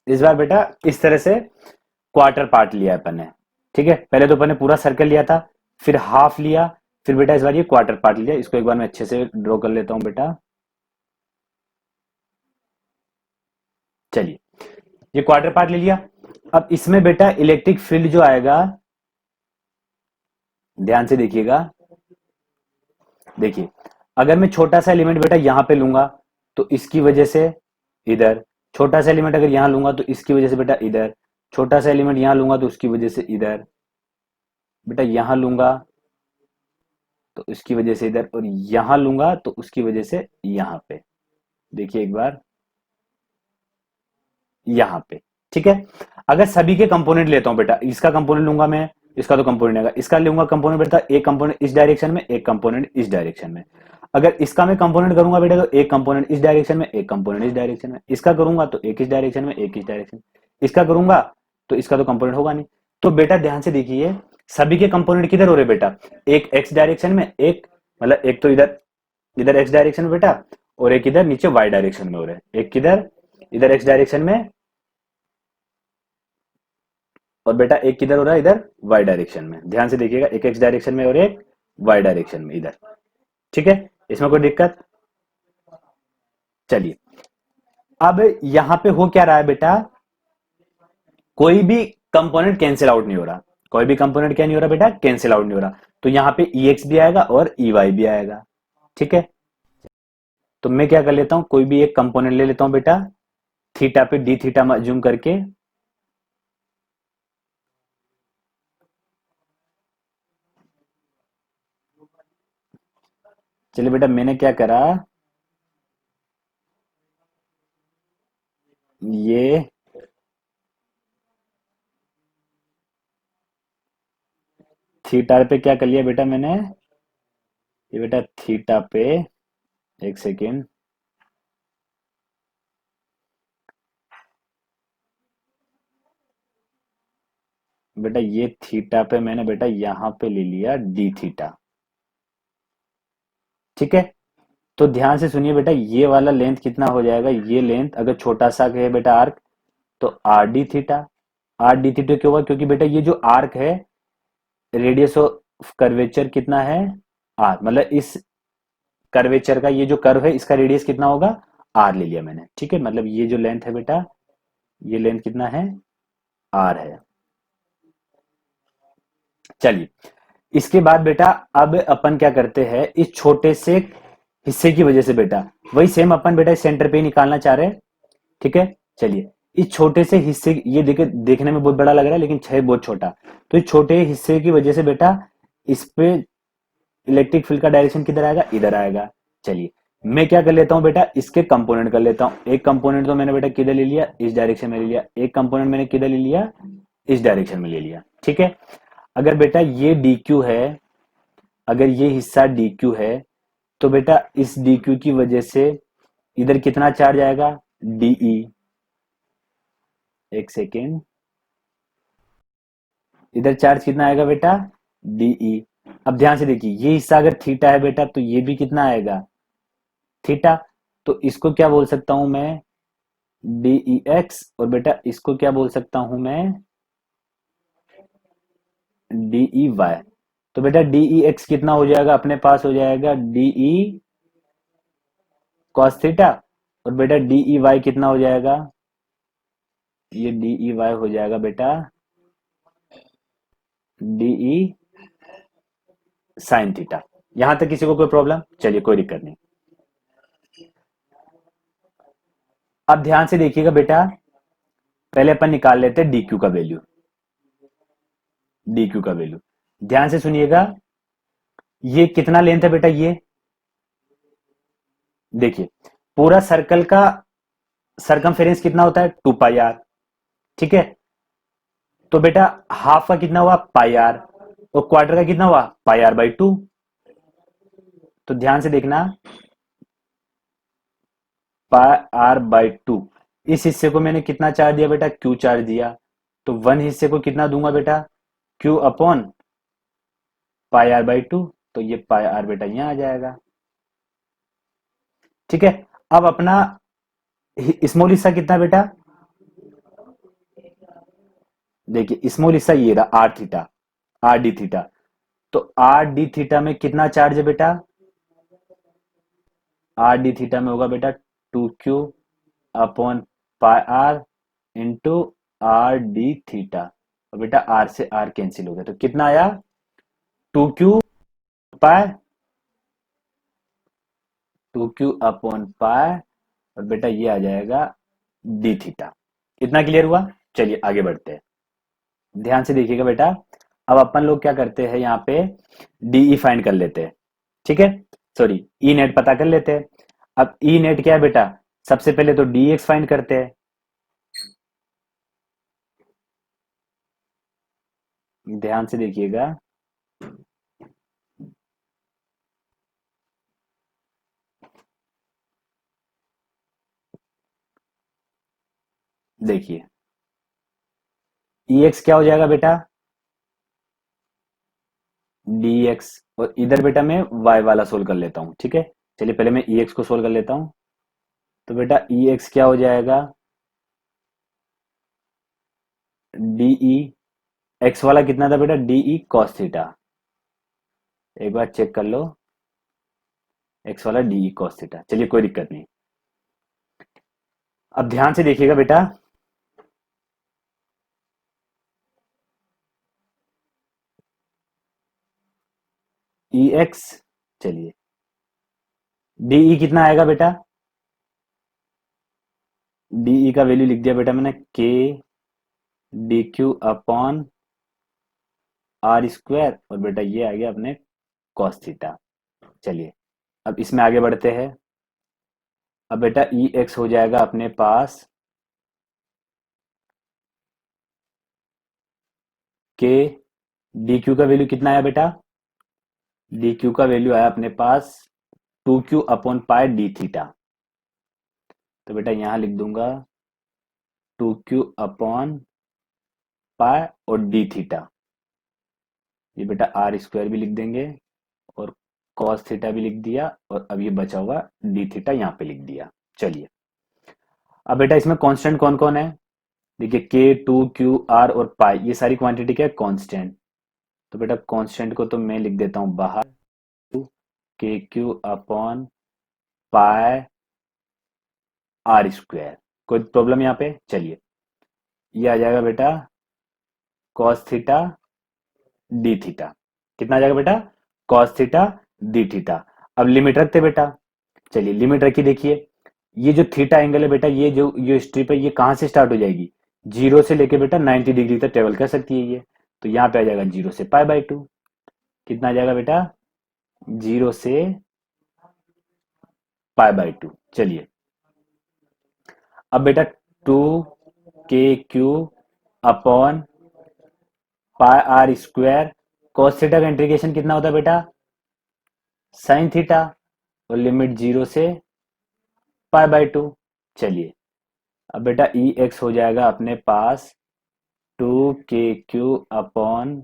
इस बार बेटा इस तरह से क्वार्टर पार्ट लिया है अपन ने। ठीक है, पहले तो अपन ने पूरा सर्कल लिया था, फिर हाफ लिया, फिर बेटा इस बार ये क्वार्टर पार्ट लिया। इसको एक बार मैं अच्छे से ड्रॉ कर लेता हूं बेटा। चलिए, ये क्वार्टर पार्ट ले लिया। अब इसमें बेटा इलेक्ट्रिक फील्ड जो आएगा, ध्यान से देखिएगा। देखिए, अगर मैं छोटा सा एलिमेंट बेटा यहां पे लूंगा तो इसकी वजह से इधर, छोटा सा एलिमेंट अगर यहां लूंगा तो इसकी वजह से बेटा इधर, छोटा सा एलिमेंट यहां लूंगा तो उसकी वजह से इधर, बेटा यहां लूंगा तो उसकी वजह से इधर, और यहां लूंगा तो उसकी वजह से यहां पे। देखिए एक बार यहां पे। ठीक है, अगर सभी के कंपोनेंट लेता हूं बेटा, इसका कंपोनेंट लूंगा मैं, इसका तो कंपोनेंट आएगा, इसका लूंगा कंपोनेंट बेटा, एक कंपोनेंट इस डायरेक्शन में, एक कंपोनेंट इस डायरेक्शन में। अगर इसका मैं कंपोनेंट करूंगा बेटा तो एक कंपोनेंट इस डायरेक्शन में, एक कंपोनेंट इस डायरेक्शन में। इसका करूंगा तो एक इस डायरेक्शन में, एक इस डायरेक्शन। इसका करूंगा तो इसका तो कंपोनेंट होगा नहीं। तो बेटा ध्यान से देखिए, सभी के कंपोनेंट किधर हो रहे बेटा, एक एक्स डायरेक्शन में, एक मतलब एक तो इधर, इधर एक्स डायरेक्शन में बेटा, और एक इधर नीचे वाई डायरेक्शन में हो रहे हैं। एक किधर, इधर एक्स डायरेक्शन में, और बेटा एक किधर हो रहा है, इधर वाई डायरेक्शन में। ध्यान से देखिएगा, एक एक्स डायरेक्शन में और एक वाई डायरेक्शन में इधर। ठीक है, इसमें कोई दिक्कत? चलिए, अब यहां पे हो क्या रहा है बेटा, कोई भी कंपोनेंट कैंसिल आउट नहीं हो रहा। कोई भी कंपोनेंट क्या नहीं हो रहा बेटा, कैंसिल आउट नहीं हो रहा। तो यहां पे ई एक्स भी आएगा और ई वाई भी आएगा। ठीक है, तो मैं क्या कर लेता हूं, कोई भी एक कंपोनेंट ले लेता हूं बेटा, थीटा पे डी थीटा जूम करके। चलिए बेटा, मैंने क्या करा, ये थीटा पे क्या कर लिया बेटा मैंने, ये बेटा थीटा पे, एक सेकेंड, बेटा ये थीटा पे मैंने बेटा यहां पे ले लिया डी थीटा। ठीक है, तो ध्यान से सुनिए बेटा, ये वाला लेंथ कितना हो जाएगा, ये लेंथ अगर छोटा सा है बेटा आर्क, तो R D theta. R D theta क्यों होगा, क्योंकि बेटा ये जो आर्क है, रेडियस ऑफ कर्वेचर कितना है, आर, मतलब इस कर्वेचर का ये जो कर्व है इसका रेडियस कितना होगा, आर ले लिया मैंने। ठीक है, मतलब ये जो लेंथ है बेटा, ये लेंथ कितना है, आर है। चलिए, इसके बाद बेटा अब अपन क्या करते हैं, इस छोटे से हिस्से की वजह से बेटा, वही सेम अपन बेटा सेंटर पे ही निकालना चाह रहे हैं। ठीक है, चलिए, इस छोटे से हिस्से, ये देखने में बहुत बड़ा लग रहा है लेकिन है बहुत छोटा। तो इस छोटे हिस्से की वजह से बेटा इस पे इलेक्ट्रिक फील्ड का डायरेक्शन किधर आएगा, इधर आएगा। चलिए, मैं क्या कर लेता हूं बेटा, इसके कंपोनेंट कर लेता हूं। एक कंपोनेंट तो मैंने बेटा किधर ले लिया, इस डायरेक्शन में ले लिया। एक कंपोनेंट मैंने किधर ले लिया, इस डायरेक्शन में ले लिया। ठीक है, अगर बेटा ये डी क्यू है, अगर ये हिस्सा डी क्यू है, तो बेटा इस डी क्यू की वजह से इधर कितना चार्ज आएगा, डीई। एक सेकेंड, इधर चार्ज कितना आएगा बेटा, डीई। अब ध्यान से देखिए, ये हिस्सा अगर थीटा है बेटा तो ये भी कितना आएगा, थीटा। तो इसको क्या बोल सकता हूं मैं, डीई एक्स, और बेटा इसको क्या बोल सकता हूं मैं, डीई वाई। तो बेटा डीई एक्स कितना हो जाएगा, अपने पास हो जाएगा डीई कॉस थीटा, और बेटा डीई वाई कितना हो जाएगा, ये डीई वाई हो जाएगा बेटा डीई साइन थीटा। यहां तक किसी को कोई प्रॉब्लम, चलिए कोई दिक्कत नहीं। अब ध्यान से देखिएगा बेटा, पहले अपन निकाल लेते हैं डी क्यू का वैल्यू, डी क्यू का वैल्यू ध्यान से सुनिएगा। ये कितना लेंथ है बेटा, ये देखिए पूरा सर्कल का सरकमफेरेंस कितना होता है, 2 पाई आर, ठीक है। तो बेटा हाफ का कितना हुआ, पाई आर, और क्वार्टर का कितना हुआ, पाई आर/2। तो ध्यान से देखना, पाई आर/2, इस हिस्से को मैंने कितना चार्ज दिया बेटा, क्यू चार्ज दिया। तो 1 हिस्से को कितना दूंगा बेटा, क्यू अपॉन पाई आर/2। तो ये पाई आर बेटा यहां आ जाएगा, ठीक है। अब अपना स्मॉल हिस्सा कितना बेटा, देखिए स्मॉल हिस्सा ये रहा, R theta, R D theta. तो आर डी थीटा में कितना चार्ज है बेटा, आर डी थीटा में होगा बेटा 2Q upon pi R into R D theta. और बेटा आर से आर कैंसिल हो गया, तो कितना आया, 2Q पाई, 2Q अपॉन पाई, और बेटा ये आ जाएगा डी थीटा। इतना क्लियर हुआ, चलिए आगे बढ़ते हैं। ध्यान से देखिएगा बेटा, अब अपन लोग क्या करते हैं, यहाँ पे डीई फाइंड कर लेते हैं, ठीक है, सॉरी ई नेट पता कर लेते हैं। अब ई नेट क्या है बेटा, सबसे पहले तो डी एक्स फाइंड करते हैं। ध्यान से देखिएगा, देखिए ई एक्स क्या हो जाएगा बेटा, डी एक्स, और इधर बेटा मैं वाई वाला सोल्व कर लेता हूं, ठीक है। चलिए पहले मैं ई एक्स को सोल्व कर लेता हूं। तो बेटा ई एक्स क्या हो जाएगा, डीई एक्स वाला कितना था बेटा, डीई कॉस थीटा, एक बार चेक कर लो, एक्स वाला डीई कॉस थीटा। चलिए कोई दिक्कत नहीं। अब ध्यान से देखिएगा बेटा, ई एक्स, चलिए डीई कितना आएगा बेटा, डीई का वैल्यू लिख दिया बेटा मैंने, K D Q upon R square, और बेटा ये आ गया अपने कॉस थीटा। चलिए अब इसमें आगे बढ़ते हैं। अब बेटा ई एक्स हो जाएगा अपने पास के डी क्यू का वैल्यू कितना आया बेटा, डी क्यू का वैल्यू आया अपने पास 2Q अपॉन पाई डी थीटा। तो बेटा यहां लिख दूंगा 2Q अपॉन पाई और डी थीटा, ये बेटा आर स्क्वायर भी लिख देंगे, और कॉस थीटा भी लिख दिया, और अब ये बचा हुआ डी थीटा यहाँ पे लिख दिया। चलिए अब बेटा इसमें कांस्टेंट कौन कौन है, देखिए के, 2Q, R और पाई, ये सारी क्वांटिटी क्या है, कांस्टेंट। तो बेटा कांस्टेंट को तो मैं लिख देता हूं बाहर, KQ upon pi are square. कोई प्रॉब्लम यहाँ पे, चलिए ये आ जाएगा बेटा कॉस थीटा डी थीटा। कितना आ जाएगा बेटा, कॉस थीटा डी थीटा। अब लिमिट रखते बेटा, चलिए लिमिट रखी, देखिए ये जो थीटा एंगल है बेटा, ये जो स्ट्रिप है ये कहां से स्टार्ट हो जाएगी, 0 से लेके बेटा 90 डिग्री तक ट्रेवल कर सकती है ये। तो यहाँ पे आ जाएगा 0 से पाई/2, कितना आ जाएगा बेटा, 0 से पाई/2। चलिए अब बेटा 2KQ upon pi are square, cos theta का इंटीग्रेशन कितना होता है बेटा, साइन थीटा, और लिमिट 0 से पाई/2। चलिए अब बेटा ई एक्स हो जाएगा अपने पास 2kq upon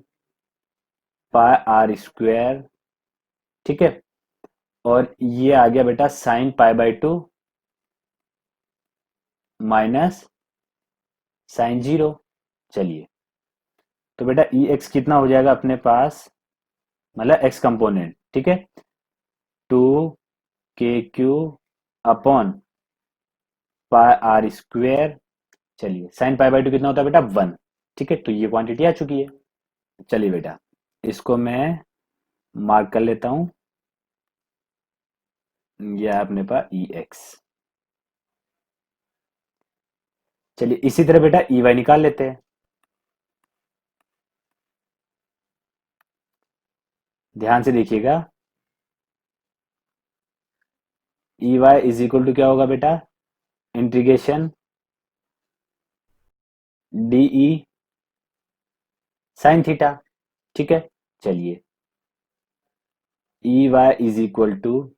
pi are square, ठीक है। और ये आ गया बेटा साइन पाई/2 माइनस साइन 0। चलिए, तो बेटा ई एक्स कितना हो जाएगा अपने पास, मतलब एक्स कंपोनेंट, ठीक है। 2kq upon pi are square. चलिए, साइन पाई/2 कितना होता है बेटा 1, ठीक है। तो ये क्वांटिटी आ चुकी है। चलिए बेटा, इसको मैं मार्क कर लेता हूं। ये है अपने पास ई एक्स। चलिए, इसी तरह बेटा ई वाई निकाल लेते हैं। ध्यान से देखिएगा, E Y is equal to क्या होगा बेटा, इंटीग्रेशन डीई साइन थीटा, ठीक है। चलिए, E Y is equal to,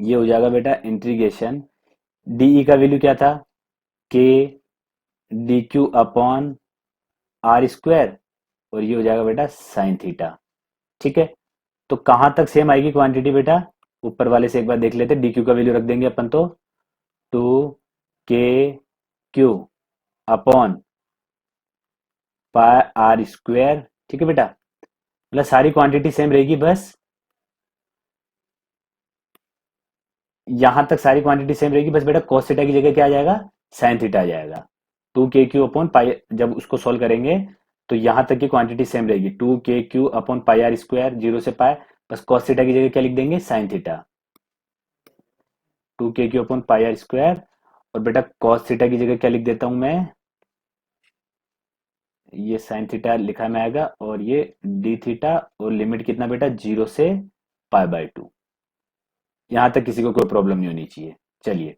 ये हो जाएगा बेटा इंटीग्रेशन डीई का वैल्यू क्या था, K D Q upon R square, और ये हो जाएगा बेटा साइन थीटा, ठीक है। तो कहां तक सेम आएगी क्वांटिटी बेटा, ऊपर वाले से एक बार देख लेते हैं। डी क्यू का वैल्यू रख देंगे अपन, तो 2kq upon pi are square, ठीक है बेटा। मतलब सारी क्वांटिटी सेम रहेगी, बस यहां तक सारी क्वांटिटी सेम रहेगी, बस बेटा cos थीटा की जगह क्या आ जाएगा, साइन थीटा आ जाएगा। 2kq अपॉन पाई, जब उसको सोल्व करेंगे तो यहां तक की क्वांटिटी सेम रहेगी, 2kq upon pi are square, 0 से पाई, बस cos थीटा की जगह क्या लिख देंगे, sine theta. 2kq upon pi are square, और बेटा cos थीटा की जगह क्या लिख देता हूं मैं, ये साइन थीटा लिखा में आएगा, और ये डी थीटा, और लिमिट कितना बेटा, 0 से पाई/2। यहां तक किसी को कोई प्रॉब्लम नहीं होनी चाहिए। चलिए,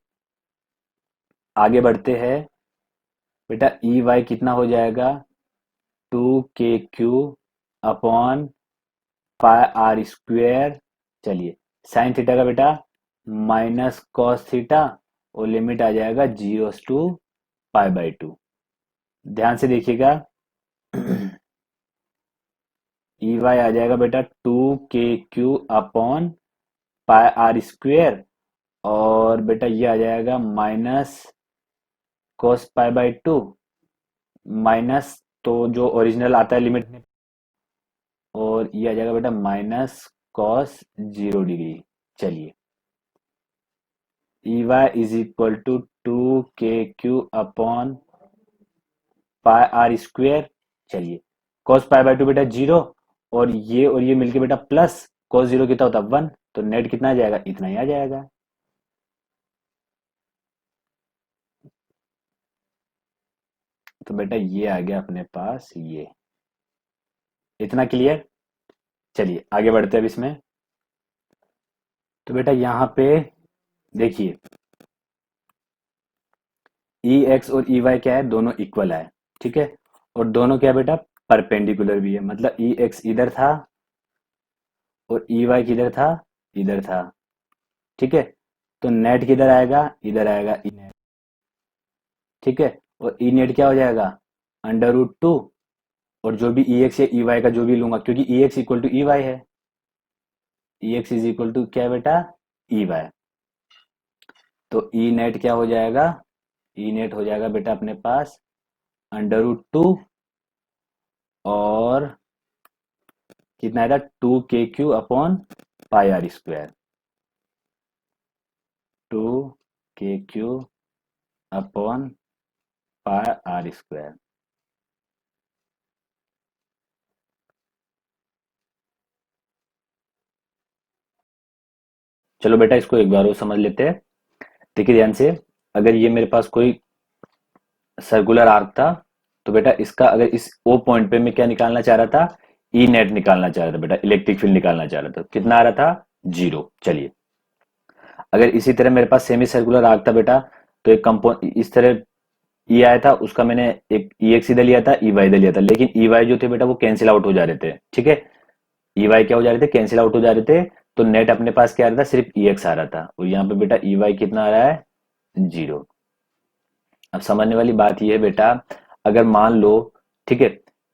आगे बढ़ते हैं। बेटा ई वाई कितना हो जाएगा, 2kq upon pi are square. चलिए, साइन थीटा का बेटा माइनस कॉस थीटा, और लिमिट आ जाएगा 0 टू पाई/2। ध्यान से देखिएगा, ई वाई आ जाएगा बेटा 2kq upon pi are square, और बेटा ये आ जाएगा माइनस cos पाई/2, माइनस, तो जो ओरिजिनल आता है लिमिट में, और ये आ जाएगा बेटा माइनस cos 0 डिग्री। चलिए, E Y is equal to 2kq upon pi are square. चलिए, cos पाई/2 बेटा 0, और ये मिलके बेटा प्लस cos 0 कितना होता है 1, तो नेट कितना आ जाएगा, इतना ही आ जाएगा। तो बेटा ये आ गया अपने पास, ये इतना क्लियर। चलिए, आगे बढ़ते हैं अब इसमें। तो बेटा यहाँ पे देखिए, ई एक्स और ई वाई क्या है, दोनों इक्वल है, ठीक है। और दोनों क्या है बेटा, परपेंडिकुलर भी है, मतलब ई एक्स इधर था और ई वाई किधर था, इधर था, ठीक है। तो नेट किधर आएगा, इधर आएगा ई नेट, ठीक है। और ई नेट क्या हो जाएगा, √2, और जो भी ई एक्स या ई वाई का जो भी लूंगा, क्योंकि e x equal to e y है, e x is equal to क्या है बेटा, ई वाई। तो ई नेट क्या हो जाएगा, ई नेट हो जाएगा बेटा अपने पास √2, और कितना आएगा, 2kq upon pi are square, 2kq upon pi are square. चलो बेटा, इसको एक बार और समझ लेते हैं। देखिए ध्यान से, अगर ये मेरे पास कोई सर्कुलर आर्क था, तो बेटा इसका अगर इस ओ पॉइंट पे मैं क्या निकालना चाह रहा था, ई नेट निकालना चाह रहा था बेटा, इलेक्ट्रिक फील्ड निकालना चाह रहा था, कितना आ रहा था, 0। चलिए, अगर इसी तरह मेरे पास सेमी सर्कुलर आर्क था बेटा, तो एक कंपाउंड इस तरह ई आया था, उसका मैंने एक ई एक्स इधर लिया था, ई वाई इधर लिया था, लेकिन ई वाई जो थे बेटा वो कैंसिल आउट हो जा रहे थे, ठीक है। ई वाई क्या हो जा रहे थे, कैंसिल आउट हो जा रहे थे। तो नेट अपने पास क्या आ रहा था, सिर्फ ई एक्स आ रहा था, और यहाँ पे बेटा ई वाई कितना आ रहा है, 0। अब समझने वाली बात यह है बेटा, अगर मान लो, ठीक है,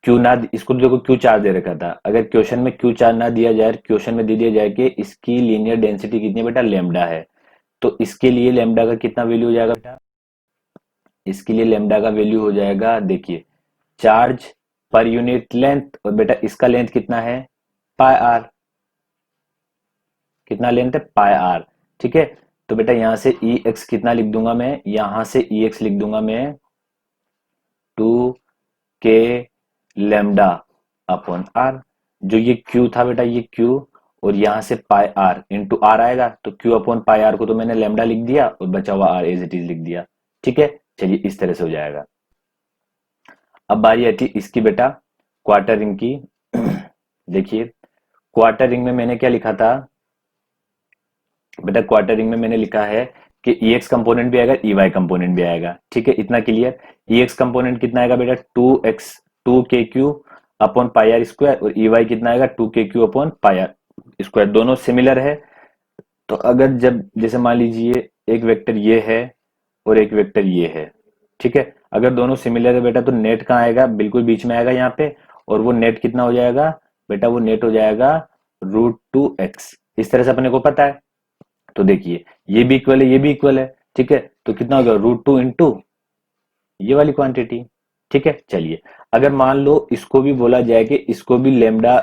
क्यू ना, इसको देखो क्यू चार्ज दे रखा था, अगर क्वेश्चन में क्यू चार्ज ना दिया जाए, क्वेश्चन में दे दिया जाए कि इसकी लीनियर डेंसिटी कितनी है बेटा, लेमडा है, तो इसके लिए लेमडा का कितना वैल्यू हो जाएगा बेटा, इसके लिए लेमडा का वैल्यू हो जाएगा, देखिए, चार्ज पर यूनिट लेंथ, और बेटा इसका लेंथ कितना है, पाई आर, कितना लेंथ है, पाई आर, ठीक है। तो बेटा यहां से ई एक्स कितना लिख दूंगा मैं, यहां से ई एक्स लिख दूंगा मैं 2 के लेमडा अपॉन आर, जो ये क्यू था बेटा, ये क्यू, और यहां से पाई आर इंटू आर आएगा, तो क्यू अपॉन पाई आर को तो मैंने लेमडा लिख दिया और बचा हुआ आर एज इट इज लिख दिया, ठीक है। चलिए इस तरह से हो जाएगा। अब बारी आती है इसकी बेटा, क्वार्टर रिंग की। देखिए, क्वार्टर रिंग में मैंने क्या लिखा था बेटा, क्वार्टर रिंग में मैंने लिखा है कि ई एक्स कंपोनेंट भी आएगा, ई वाई कंपोनेंट भी आएगा, ठीक है, इतना क्लियर। ई एक्स कंपोनेंट कितना आएगा बेटा, 2 K Q upon pi are square, और ई वाई कितना आएगा, 2 K Q upon pi are square, दोनों सिमिलर है। तो अगर जब जैसे मान लीजिए एक वेक्टर ये है और एक वेक्टर ये है, ठीक है, अगर दोनों सिमिलर है बेटा, तो नेट कहाँ आएगा, बिल्कुल बीच में आएगा यहाँ पे, और वो नेट कितना हो जाएगा बेटा, वो नेट हो जाएगा √2x, इस तरह से अपने को पता है। तो देखिए, ये भी इक्वल है, ये भी इक्वल है, ठीक है, तो कितना हो गया, √2 इंटू ये वाली क्वांटिटी, ठीक है। चलिए, अगर मान लो इसको भी बोला जाए कि इसको भी लेमडा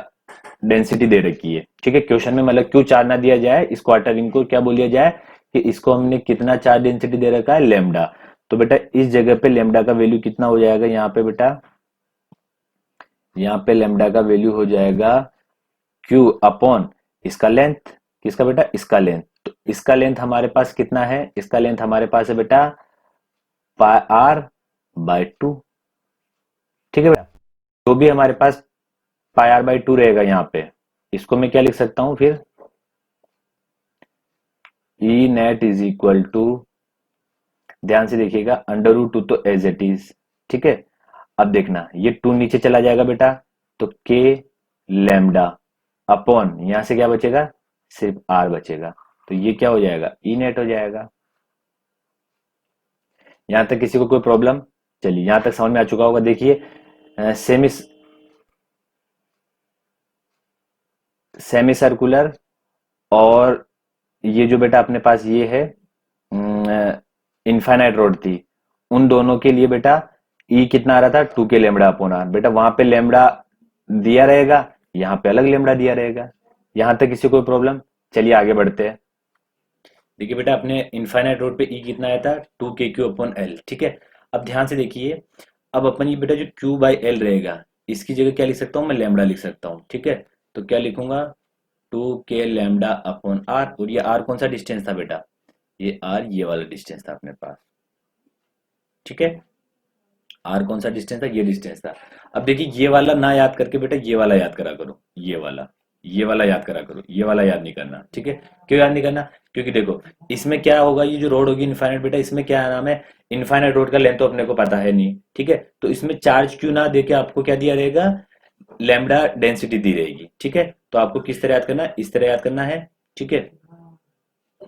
डेंसिटी दे रखी है, ठीक है, क्वेश्चन में मतलब क्यों चार्ज ना दिया जाए, इस क्वार्टर रिंग को क्या बोल दिया जाए कि इसको हमने कितना चार्ज डेंसिटी दे रखा है, लेमडा। तो बेटा इस जगह पे लेमडा का वैल्यू कितना हो जाएगा, यहाँ पे बेटा, यहाँ पे लेमडा का वैल्यू हो जाएगा क्यू अपॉन इसका लेंथ, किसका बेटा, इसका लेंथ। तो इसका लेंथ हमारे पास कितना है, इसका लेंथ हमारे पास है बेटा पाई आर बाई 2, ठीक है बेटा। जो भी हमारे पास पाई आर बाई 2 रहेगा यहाँ पे, इसको मैं क्या लिख सकता हूं फिर, ई नेट इज इक्वल टू, ध्यान से देखिएगा, √2 तो एज इट इज, ठीक है। अब देखना ये 2 नीचे चला जाएगा बेटा, तो के लेमडा अपॉन यहां से क्या बचेगा, सिर्फ आर बचेगा, तो ये क्या हो जाएगा, ई नेट हो जाएगा। यहां तक किसी को कोई प्रॉब्लम, चलिए यहां तक समझ में आ चुका होगा। देखिए, सेमी सेमी सर्कुलर, और ये जो बेटा अपने पास ये है इनफाइनाइट रोड थी, उन दोनों के लिए बेटा ई कितना आ रहा था, 2 के लेमडा अपॉन आर, बेटा वहां पे लेमडा दिया रहेगा, यहाँ पे अलग लेमडा दिया रहेगा। यहां तक किसी को कोई प्रॉब्लम, चलिए आगे बढ़ते हैं। देखिए बेटा, अपने इनफाइनाइट रोड पे ई कितना आया था, 2 के क्यू अपॉन एल, ठीक है। अब ध्यान से देखिए, अब अपन ये बेटा जो क्यू बाई एल रहेगा, इसकी जगह क्या लिख सकता हूँ मैं, लेमडा लिख सकता हूँ, ठीक है। तो क्या लिखूंगा, 2 के लेमडा अपॉन आर, और ये आर कौन सा डिस्टेंस था बेटा, ये आर ये वाला डिस्टेंस था अपने पास, ठीक है। आर कौन सा डिस्टेंस था, ये डिस्टेंस था। अब देखिए, ये वाला ना याद करके बेटा ये वाला याद करा करो, ये वाला याद करा करो, ये वाला याद नहीं करना, ठीक है। क्यों याद नहीं करना, क्योंकि देखो इसमें क्या होगा, ये जो रोड होगी इनफाइनाइट बेटा, इसमें क्या नाम है, इनफाइनाइट रोड का लेंथ तो अपने को पता है नहीं, ठीक है। तो इसमें चार्ज क्यों ना देके आपको क्या दिया रहेगा, लैम्बडा डेंसिटी दी रहेगी, ठीक है। तो आपको किस तरह याद करना है, इस तरह याद करना है, ठीक है।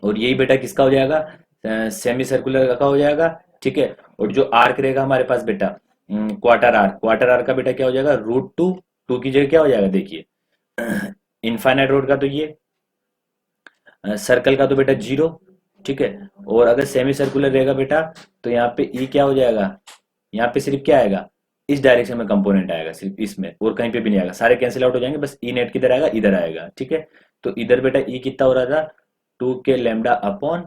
और यही बेटा किसका हो जाएगा, सेमी सर्कुलर का हो जाएगा, ठीक है। और जो आर्क रहेगा हमारे पास बेटा, क्वार्टर आर्क का बेटा क्या हो जाएगा, √2, 2 की जगह क्या हो जाएगा, देखिए, इनफाइनाइट रोड का तो ये, सर्कल का तो बेटा 0, ठीक है। और अगर सेमी सर्कुलर रहेगा बेटा, तो यहाँ पे ई क्या हो जाएगा, यहाँ पे सिर्फ क्या आएगा, इस डायरेक्शन में कंपोनेंट आएगा, सिर्फ इसमें, और कहीं पे भी नहीं आएगा, सारे कैंसिल आउट हो जाएंगे, बस ई नेट किधर आएगा, इधर आएगा, ठीक है। तो इधर बेटा ई कितना हो रहा था, 2 के लेमडा अपॉन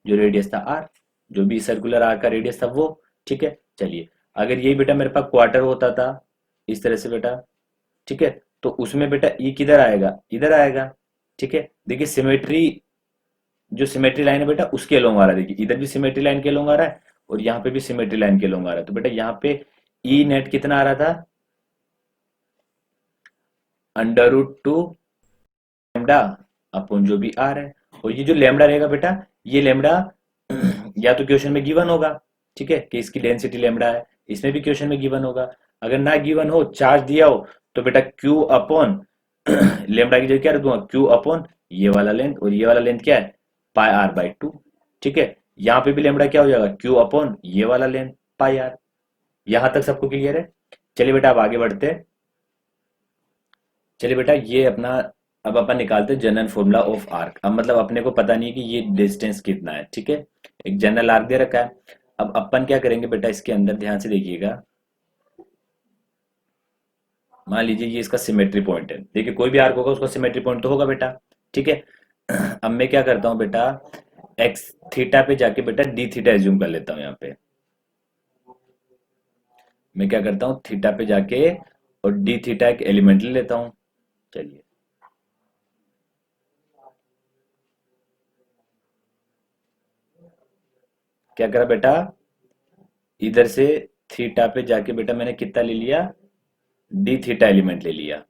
जो रेडियस था आर, जो भी सर्कुलर आर का रेडियस था वो, ठीक है। चलिए, अगर यही बेटा मेरे पास क्वार्टर होता था इस तरह से बेटा, ठीक है, तो उसमें बेटा ई किधर आएगा, इधर आएगा, ठीक है। देखिए सिमेट्री, जो सिमेट्री लाइन है बेटा उसके अलोंग आ रहा है, देखिए इधर भी सिमेट्री लाइन के अलोंग आ रहा है, और यहाँ पे भी सिमेट्री लाइन के अलोंग आ रहा है। तो बेटा यहाँ पे ई नेट कितना आ रहा था, √2 लेमडा अपन जो भी आर है। और ये जो लेमडा रहेगा बेटा, ये लेमडा या तो क्वेश्चन में गिवन होगा, ठीक है, कि इसकी डेंसिटी लेमडा है, इसमें भी क्वेश्चन में गिवन होगा। अगर ना गिवन हो, चार्ज दिया हो, तो बेटा क्यू अपॉन लेमडा की जगह क्या रख दूंगा, क्यू अपॉन ये वाला लेंथ, और ये वाला लेंथ क्या है, पाई आर बाई 2, ठीक है। यहाँ पे भी लेमडा क्या हो जाएगा, क्यू अपॉन ये वाला लेंथ पाई आर, यहां तक सबको क्लियर है? चलिए बेटा अब आगे बढ़ते हैं। चलिए बेटा ये अपना, अब अपन निकालते हैं जनरल फॉर्मूला ऑफ आर्क। अब मतलब अपने को पता नहीं है कि ये डिस्टेंस कितना है, ठीक है। एक जनरल आर्क दे रखा है। अब अपन क्या करेंगे बेटा, इसके अंदर ध्यान से देखिएगा। मान लीजिए ये इसका सिमेट्री पॉइंट है। देखिए कोई भी आर्क होगा उसका सिमेट्री पॉइंट तो होगा बेटा, ठीक है। अब मैं क्या करता हूँ बेटा, एक्स थीटा पे जाके बेटा डी थीटा एज्यूम कर लेता हूँ यहाँ पे। मैं क्या करता हूँ, थीटा पे जाके और डी थीटा एक एलिमेंट ले लेता हूँ। चलिए क्या करा बेटा, इधर से थीटा पे जाके बेटा मैंने कितना ले लिया, डी थीटा एलिमेंट ले लिया।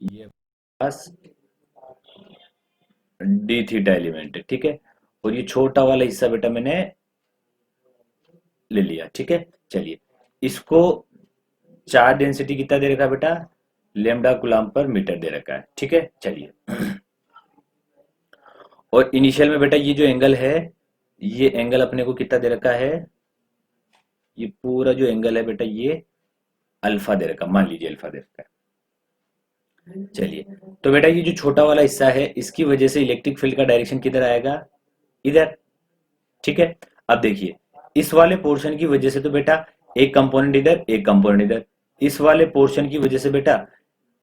ये पास डी थीटा एलिमेंट है, ठीक है। और ये छोटा वाला हिस्सा बेटा मैंने ले लिया, ठीक है। चलिए इसको चार्ज डेंसिटी कितना दे रखा है बेटा, लेमडा कूलम्ब पर मीटर दे रखा है, ठीक है। चलिए और इनिशियल में बेटा ये जो एंगल है, ये एंगल अपने को कितना दे रखा है, ये पूरा जो एंगल है बेटा ये अल्फा दे रखा, मान लीजिए अल्फा दे रखा है। चलिए तो बेटा ये जो छोटा वाला हिस्सा है इसकी वजह से इलेक्ट्रिक फील्ड का डायरेक्शन किधर आएगा, इधर, ठीक है। अब देखिए इस वाले पोर्शन की वजह से तो बेटा एक कंपोनेंट इधर एक कंपोनेंट इधर, इस वाले पोर्शन की वजह से बेटा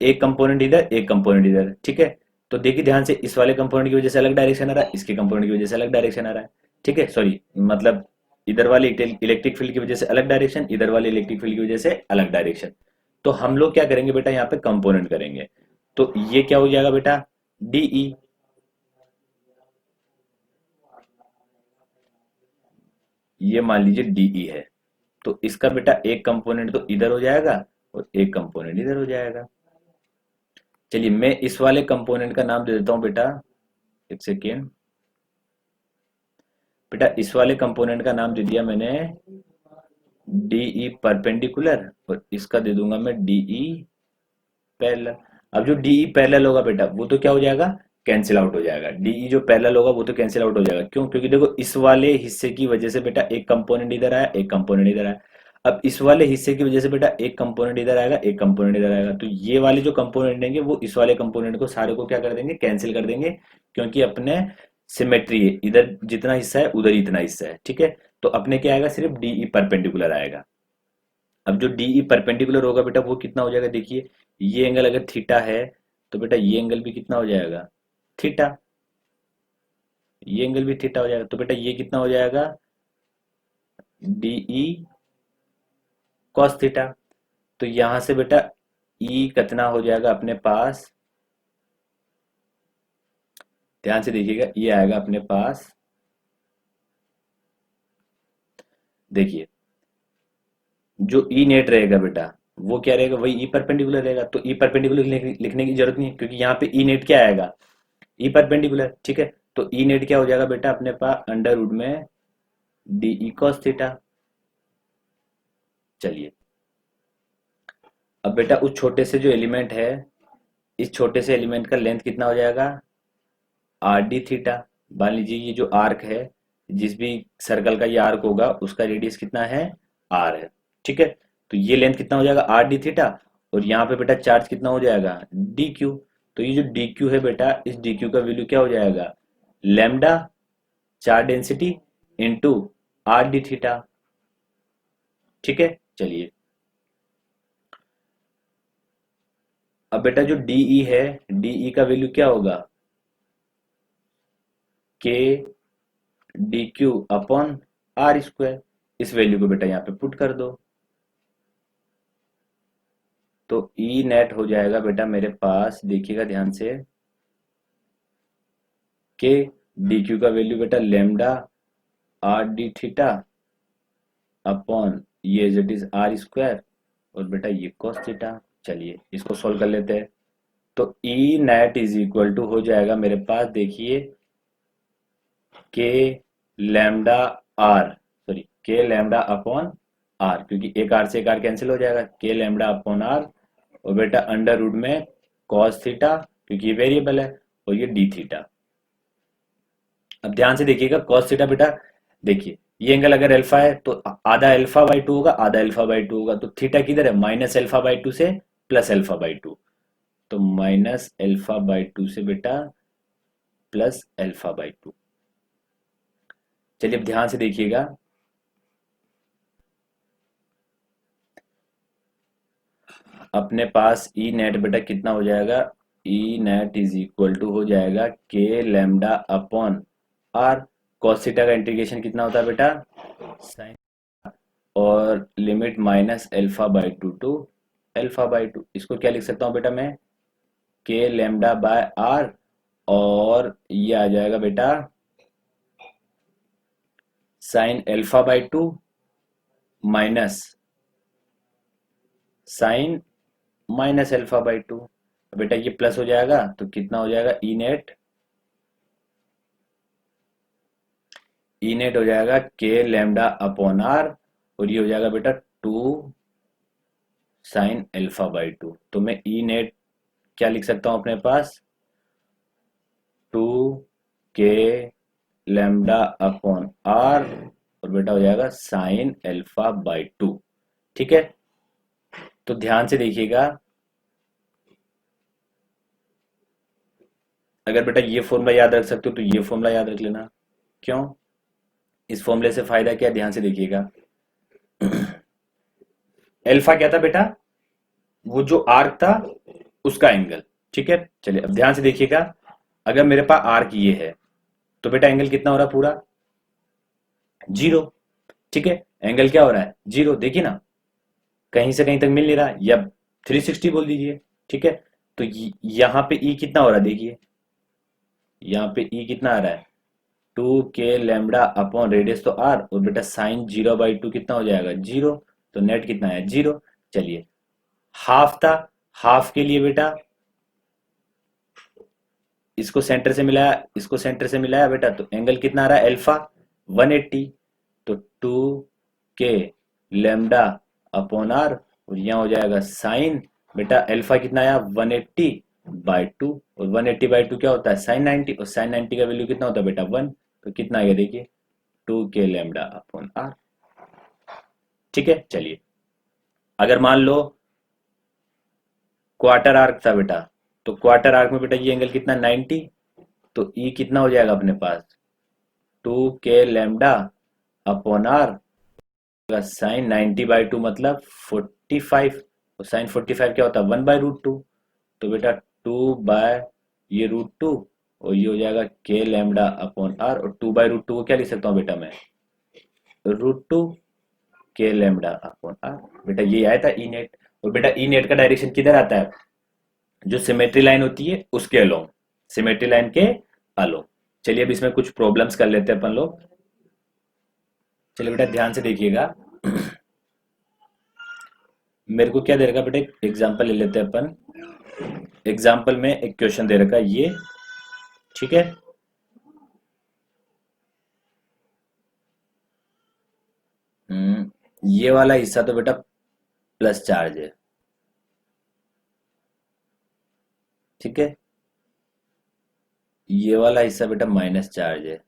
एक कंपोनेंट इधर एक कंपोनेंट इधर, ठीक है। तो देखिए ध्यान से, इस वाले कंपोनेंट की वजह से अलग डायरेक्शन आ रहा है, इसके कंपोनेंट की वजह से अलग डायरेक्शन आ रहा है, ठीक है। सॉरी मतलब इधर वाले इलेक्ट्रिक फील्ड की वजह से अलग डायरेक्शन, इधर वाले इलेक्ट्रिक फील्ड की वजह से अलग डायरेक्शन। तो हम लोग क्या करेंगे बेटा, यहाँ पे कंपोनेंट करेंगे। तो ये क्या हो जाएगा बेटा, डीई। ये मान लीजिए डीई है। तो इसका बेटा एक कंपोनेंट तो इधर हो जाएगा और एक कंपोनेंट इधर हो जाएगा। चलिए मैं इस वाले कंपोनेंट का नाम दे देता हूं बेटा, एक सेकेंड। बेटा इस वाले कंपोनेंट का नाम दे दिया मैंने डीई परपेंडिकुलर, और इसका दे दूंगा मैं डीई पैरेलल। अब जो डीई पैरेलल होगा बेटा वो तो क्या हो जाएगा, कैंसिल आउट हो जाएगा। डीई जो पैरेलल होगा वो तो कैंसिल आउट हो जाएगा, क्यों, क्योंकि देखो इस वाले हिस्से की वजह से बेटा एक कंपोनेंट इधर आया एक कंपोनेंट इधर आया। अब इस वाले हिस्से की वजह से बेटा एक कंपोनेंट इधर आएगा एक कंपोनेंट इधर आएगा, तो ये वाले जो कंपोनेंट देंगे वो इस वाले कंपोनेंट को सारे को क्या कर देंगे, कैंसिल कर देंगे, क्योंकि अपने सिमेट्री है, इधर जितना हिस्सा है उधर ही इतना हिस्सा है, ठीक है। तो अपने क्या आएगा, सिर्फ डीई परपेंडिकुलर आएगा। अब जो डीई परपेंडिकुलर होगा बेटा वो कितना हो जाएगा, देखिए ये एंगल अगर थीटा है तो बेटा ये एंगल भी कितना हो जाएगा, थीटा। ये एंगल भी थीटा हो जाएगा, तो बेटा ये कितना हो जाएगा, डीई कॉस थीटा। तो यहां से बेटा ई कितना हो जाएगा अपने पास, ध्यान से देखिएगा, ये आएगा अपने पास, देखिए जो ई नेट रहेगा बेटा वो क्या रहेगा, वही ई परपेंडिकुलर रहेगा। तो ई परपेंडिकुलर लिखने की जरूरत नहीं है, क्योंकि यहाँ पे ई नेट क्या आएगा, ई परपेंडिकुलर, ठीक है। तो ई नेट क्या हो जाएगा बेटा अपने पास, अंडर रूट में डी ई कॉस थीटा। चलिए अब बेटा उस छोटे से जो एलिमेंट है, इस छोटे से एलिमेंट का लेंथ कितना हो जाएगा, आर डी थीटा। मान लीजिए ये जो आर्क है, जिस भी सर्कल का ये आर्क होगा उसका रेडियस कितना है, आर है, ठीक है। तो ये लेंथ कितना हो जाएगा, आर डी थीटा। और यहाँ पे बेटा चार्ज कितना हो जाएगा, डी क्यू। तो ये जो डी क्यू है बेटा, इस डी क्यू का वैल्यू क्या हो जाएगा, lambda charge density into R D theta, ठीक है। चलिए अब बेटा जो डीई है, डीई का वैल्यू क्या होगा, K D Q upon R square. इस वैल्यू को बेटा यहाँ पे पुट कर दो, तो ई नेट हो जाएगा बेटा मेरे पास, देखिएगा ध्यान से, के डी क्यू का वैल्यू बेटा lambda R D theta upon ये इट इज आर स्क्वायर, और बेटा ये कॉस थीटा। चलिए इसको सोल्व कर लेते हैं। तो ई नेट इज इक्वल टू हो जाएगा मेरे पास, देखिए के लैम्डा आर, सॉरी के लैम्डा अपॉन आर, क्योंकि एक आर से एक आर कैंसिल हो जाएगा, के लैम्डा अपॉन आर, और बेटा अंडर रूट में कॉस थीटा, क्योंकि ये वेरिएबल है, और ये डी थीटा। अब ध्यान से देखिएगा, कॉस थीटा बेटा देखिए ये एंगल अगर अल्फा है तो आधा अल्फा बाई टू होगा, आधा अल्फा बाई टू होगा, तो थीटा किधर है, माइनस अल्फा बाई टू से प्लस अल्फा बाई टू, तो माइनस अल्फा बाई टू से बेटा प्लस अल्फा बाई टू। चलिए अब ध्यान से देखिएगा, अपने पास ई नेट बेटा कितना हो जाएगा, E net is equal to हो जाएगा के lambda upon R. Cos theta का इंटीग्रेशन कितना होता है बेटा, साइन, और limit minus alpha by two two alpha by two. इसको क्या लिख सकता हूँ बेटा मैं, के लैम्डा बाय आर, और ये आ जाएगा बेटा sine alpha by two minus sine minus alpha by two. बेटा ये प्लस हो जाएगा तो कितना हो जाएगा, ई नेट हो जाएगा के लैम्डा अपॉन आर, और ये हो जाएगा बेटा two sine alpha by two. तो मैं ई नेट क्या लिख सकता हूं अपने पास, टू के लैम्डा अपॉन आर, और बेटा हो जाएगा साइन अल्फा बाई टू। ठीक है, तो ध्यान से देखिएगा, अगर बेटा ये फॉर्मूला याद रख सकते हो तो ये फॉर्मूला याद रख लेना। क्यों, इस फॉर्मूले से फायदा क्या, ध्यान से देखिएगा। अल्फा क्या था बेटा, वो जो आर्क था उसका एंगल। ठीक है, चलिए अब ध्यान से देखिएगा, अगर मेरे पास आर्क ये है तो बेटा एंगल कितना हो रहा है, पूरा जीरो। ठीक है, एंगल क्या हो रहा है, जीरो। देखिए ना, कहीं से कहीं तक मिल नहीं रहा, या 360 बोल दीजिए। ठीक है, तो यहाँ पे ई कितना हो रहा है, देखिए यहाँ पे ई कितना आ रहा है, टू के लैम्डा अपॉन रेडियस तो आर, और बेटा साइन जीरो बाई टू कितना हो जाएगा, जीरो। तो नेट कितना है, जीरो। चलिए, हाफ था, हाफ के लिए बेटा इसको सेंटर से मिलाया, इसको सेंटर से मिलाया बेटा, तो एंगल कितना आ रहा है, अल्फा 180। तो टू के लेमडा अपॉन आर, और यहाँ हो जाएगा साइन, बेटा अल्फा कितना आया 180 बाई टू, और 180 बाई टू क्या होता है, साइन 90, और साइन 90 का वैल्यू कितना होता है बेटा 1। तो कितना आएगा देखिए, टू के लेमडा अपॉन आर। ठीक है, चलिए अगर मान लो क्वार्टर आर्क था बेटा, तो क्वार्टर आर्क में बेटा ये एंगल कितना 90, तो ई कितना हो जाएगा अपने पास, टू के lambda upon R, sine 90 by two मतलब 45, और साइन 45 क्या होता है 1 बाय रूट टू। तो बेटा 2 बाय ये रूट टू, और ये हो जाएगा के लेमडा अपॉन आर, और 2 बाय रूट टू को क्या लिख सकता हूँ बेटा मैं, रूट टू के लेमडा अपॉन आर। बेटा ये आया था ई नेट, और बेटा ई नेट का डायरेक्शन किधर आता है, जो सिमेट्री लाइन होती है उसके अलोंग, सिमेट्री लाइन के अलोंग। चलिए अब इसमें कुछ प्रॉब्लम्स कर लेते हैं अपन लोग। चलिए बेटा ध्यान से देखिएगा, मेरे को क्या दे रखा बेटा, एग्जांपल ले लेते हैं अपन। एग्जांपल में एक क्वेश्चन दे रखा ये, ठीक है, ये वाला हिस्सा तो बेटा प्लस चार्ज है, ठीक है, ये वाला हिस्सा बेटा माइनस चार्ज है,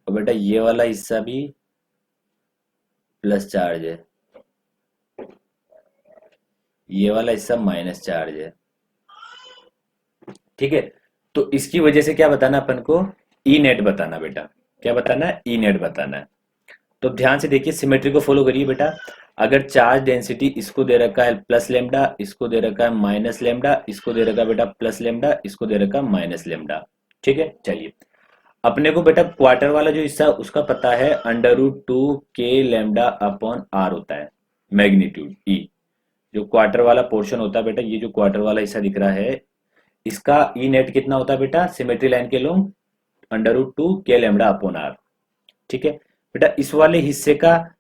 और बेटा ये वाला हिस्सा भी प्लस चार्ज है, ये वाला हिस्सा माइनस चार्ज है। ठीक है, तो इसकी वजह से क्या बताना अपन को, ई नेट बताना बेटा, क्या बताना है, ई नेट बताना है। तो ध्यान से देखिए, सिमेट्री को फॉलो करिए बेटा। अगर चार्ज डेंसिटी इसको दे रखा है प्लस लेमडा, इसको दे रखा है माइनस लेमडा, इसको दे रखा है बेटा प्लस लेमडा, इसको दे रखा है माइनस लेमडा। ठीक है, चलिए अपने को बेटा क्वार्टर वाला जो हिस्सा उसका पता है, अंडर रूट टू के लेमडा अपॉन आर होता है मैग्नीट्यूड ई। जो क्वार्टर वाला पोर्शन होता है बेटा, ये जो क्वार्टर वाला हिस्सा दिख रहा है, इसका ई नेट कितना होता है बेटा, सिमेट्री लाइन के लोग अंडर रूट टू के लेमडा अपॉन आर। ठीक है बेटा, इस वाले हिस्से का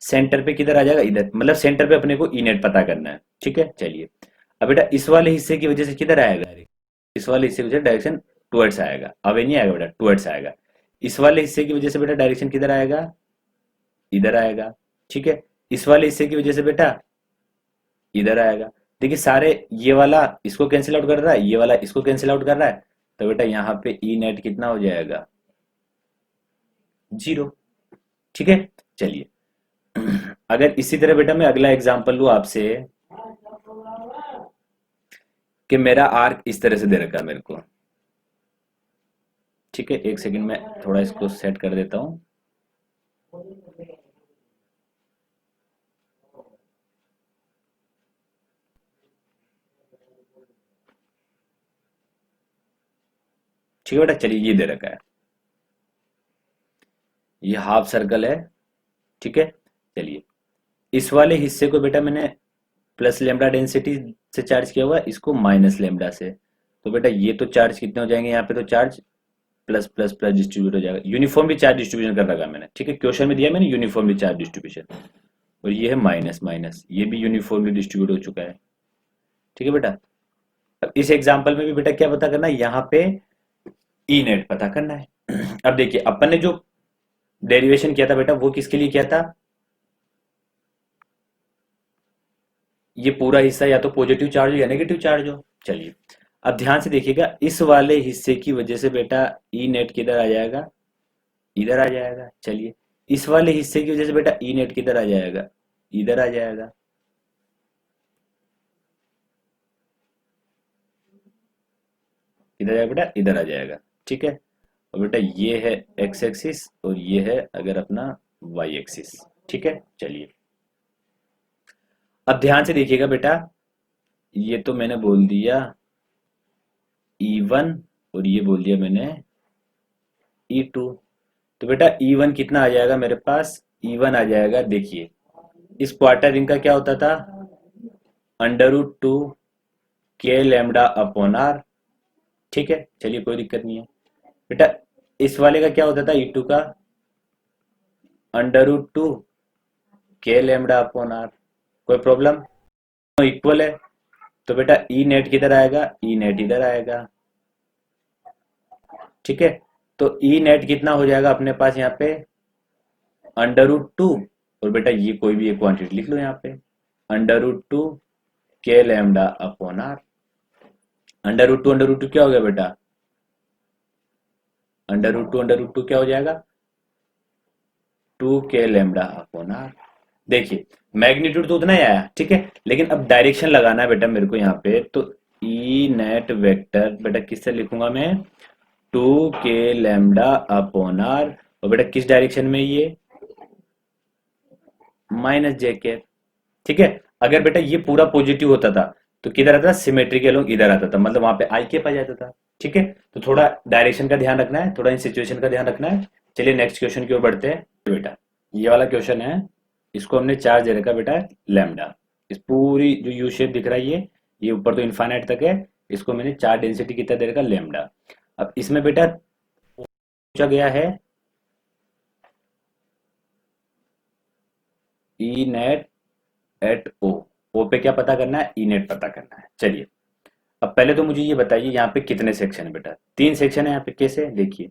सेंटर पे किधर आ जाएगा, इधर, मतलब सेंटर पे अपने को ई नेट पता करना है। ठीक है, चलिए अब बेटा इस वाले हिस्से की वजह से किधर आएगा, इस वाले हिस्से की वजह से डायरेक्शन टुवर्ड्स आएगा, अवे नहीं आएगा बेटा, टुवर्ड्स आएगा। इस वाले हिस्से की वजह से बेटा डायरेक्शन किधर आएगा, इधर आएगा। ठीक है, इस वाले हिस्से की वजह से बेटा इधर आएगा। देखिए सारे, ये वाला इसको कैंसिल आउट कर रहा है, ये वाला इसको कैंसिल आउट कर रहा है, तो बेटा यहाँ पे ई नेट कितना हो जाएगा, 0। ठीक है, चलिए। अगर इसी तरह बेटा मैं अगला एग्जांपल लूँ आपसे कि मेरा आर्क इस तरह से दे रखा है मेरे को। ठीक है, एक सेकंड में थोड़ा इसको सेट कर देता हूँ। ठीक है बेटा, चलिए ये दे रखा है, ये हाफ सर्कल है। ठीक है, चलिए इस वाले हिस्से को बेटा मैंने प्लस लेमडा डेंसिटी से चार्ज किया हुआ है, इसको माइनस लेमडा से। तो बेटा ये तो चार्ज कितने हो जाएंगे यहाँ पे, तो charge plus plus plus distribute हो जाएगा, यूनिफॉर्मली चार्ज डिस्ट्रीब्यूशन कर रखा है मैंने। ठीक है, क्वेश्चन में दिया मैंने यूनिफॉर्मली चार्ज डिस्ट्रीब्यूशन, और ये है माइनस माइनस, ये भी यूनिफॉर्मली डिस्ट्रीब्यूट हो चुका है। ठीक है बेटा, अब इस एग्जाम्पल में भी बेटा क्या पता करना है, यहाँ पे ई नेट पता करना है। अब देखिए अपन ने जो डेरिवेशन किया था बेटा वो किसके लिए किया था, ये पूरा हिस्सा या तो पॉजिटिव चार्ज हो या नेगेटिव चार्ज हो। चलिए अब ध्यान से देखिएगा, इस वाले हिस्से की वजह से बेटा ई नेट किधर आ जाएगा, इधर आ जाएगा। चलिए इस वाले हिस्से की वजह से बेटा ई नेट किधर आ जाएगा, इधर आ जाएगा। किधर जाएगा बेटा, इधर आ जाएगा। ठीक है, और बेटा ये है एक्स एक्सिस और ये है अगर अपना वाई एक्सिस। ठीक है, चलिए अब ध्यान से देखिएगा बेटा, ये तो मैंने बोल दिया E1 और ये बोल दिया मैंने E2। तो बेटा E1 कितना आ जाएगा मेरे पास, E1 आ जाएगा, देखिए इस क्वार्टर रिंग का क्या होता था, √2 के लैम्डा अपॉन आर। ठीक है, चलिए कोई दिक्कत नहीं है बेटा। इस वाले का क्या होता था E2 का, √2 के लैम्डा अपॉन आर। कोई प्रॉब्लम, इक्वल है। तो बेटा ई नेट किधर आएगा, ई नेट इधर आएगा। ठीक है, तो ई नेट कितना हो जाएगा अपने पास यहाँ पे, √2, और बेटा ये कोई भी एक क्वांटिटी लिख लो यहाँ पे, √2 के लैम्डा अपॉन आर। √2 क्या हो गया बेटा, √2 क्या हो जाएगा, 2 के लैम्डा अपॉन आर। देखिए मैग्नीट्यूड तो उतना ही आया। ठीक है, लेकिन अब डायरेक्शन लगाना है बेटा मेरे को यहाँ पे, तो ई नेट वेक्टर बेटा किससे लिखूंगा मैं, 2 के लैम्डा अपॉन आर, और बेटा किस डायरेक्शन में, ये माइनस जे के। ठीक है, अगर बेटा ये पूरा पॉजिटिव होता था तो किधर आता था, सिमेट्रिकल इधर आता था, मतलब वहां पे आई के पास जाता था। ठीक है, तो थोड़ा डायरेक्शन का ध्यान रखना है, थोड़ा इन सिचुएशन का ध्यान रखना है। चलिए नेक्स्ट क्वेश्चन की ओर बढ़ते हैं बेटा। ये वाला क्वेश्चन है, इसको हमने चार्ज दे रखा बेटा लैम्डा, इस पूरी जो यू शेप दिख रहा है ये ऊपर तो इनफाइनाइट तक है, इसको मैंने चार्ज डेंसिटी कितना दे रखा, लैम्डा। अब इसमें बेटा पूछा गया है ई नेट एट ओ, ओ पे क्या पता करना है, ई नेट पता करना है। चलिए अब पहले तो मुझे ये बताइए यहाँ पे कितने सेक्शन है बेटा, 3 सेक्शन है यहाँ पे। कैसे, देखिए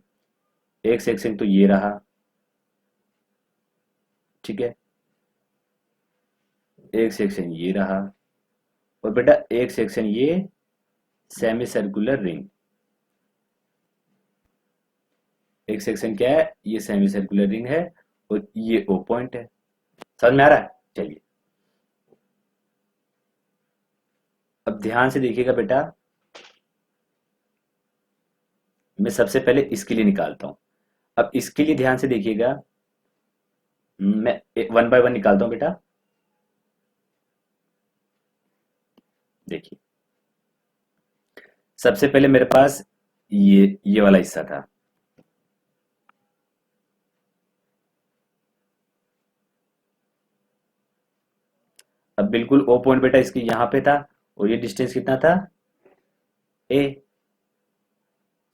एक सेक्शन तो ये रहा, ठीक है, एक सेक्शन ये रहा, और बेटा एक सेक्शन ये सेमी सर्कुलर रिंग, एक सेक्शन क्या है, ये सेमी सर्कुलर रिंग है, और ये ओ पॉइंट है। समझ में आ रहा है, चलिए अब ध्यान से देखिएगा बेटा, मैं सबसे पहले इसके लिए निकालता हूं। अब इसके लिए ध्यान से देखिएगा, मैं 1 बाय 1 निकालता हूं बेटा। देखिए सबसे पहले मेरे पास ये वाला हिस्सा था, अब बिल्कुल ओ पॉइंट बेटा इसकी यहाँ पे था, और ये डिस्टेंस कितना था, ए।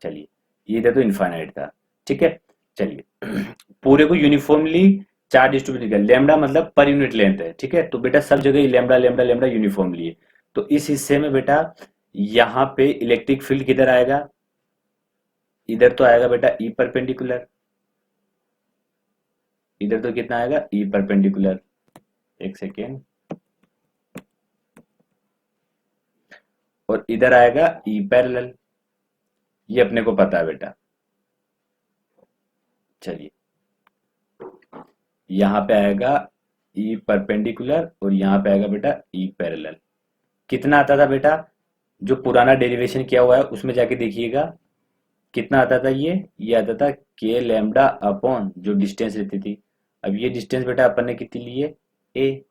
चलिए ये इधर तो इनफाइनाइट था। ठीक है, चलिए पूरे को यूनिफॉर्मली चार्ज डिस्ट्रीब्यूट किया, लैम्डा मतलब पर यूनिट लेंथ है। ठीक है, तो बेटा सब जगह लैम्डा लैम्डा लैम्डा यूनिफॉर्मली है। तो इस हिस्से में बेटा यहाँ पे इलेक्ट्रिक फील्ड किधर आएगा, इधर तो आएगा बेटा ई परपेंडिकुलर, इधर तो कितना आएगा, ई परपेंडिकुलर। एक सेकेंड, और इधर आएगा ई पैरेलल, ये अपने को पता है बेटा। चलिए यहाँ पे आएगा ई परपेंडिकुलर और यहाँ पे आएगा बेटा ई पैरेलल। कितना आता था बेटा, जो पुराना डेरिवेशन किया हुआ है उसमें जाके देखिएगा कितना आता था। ये आता था के लैम्डा अपॉन जो डिस्टेंस रहती थी। अब ये डिस्टेंस बेटा अपन ने कितनी ली है, ए,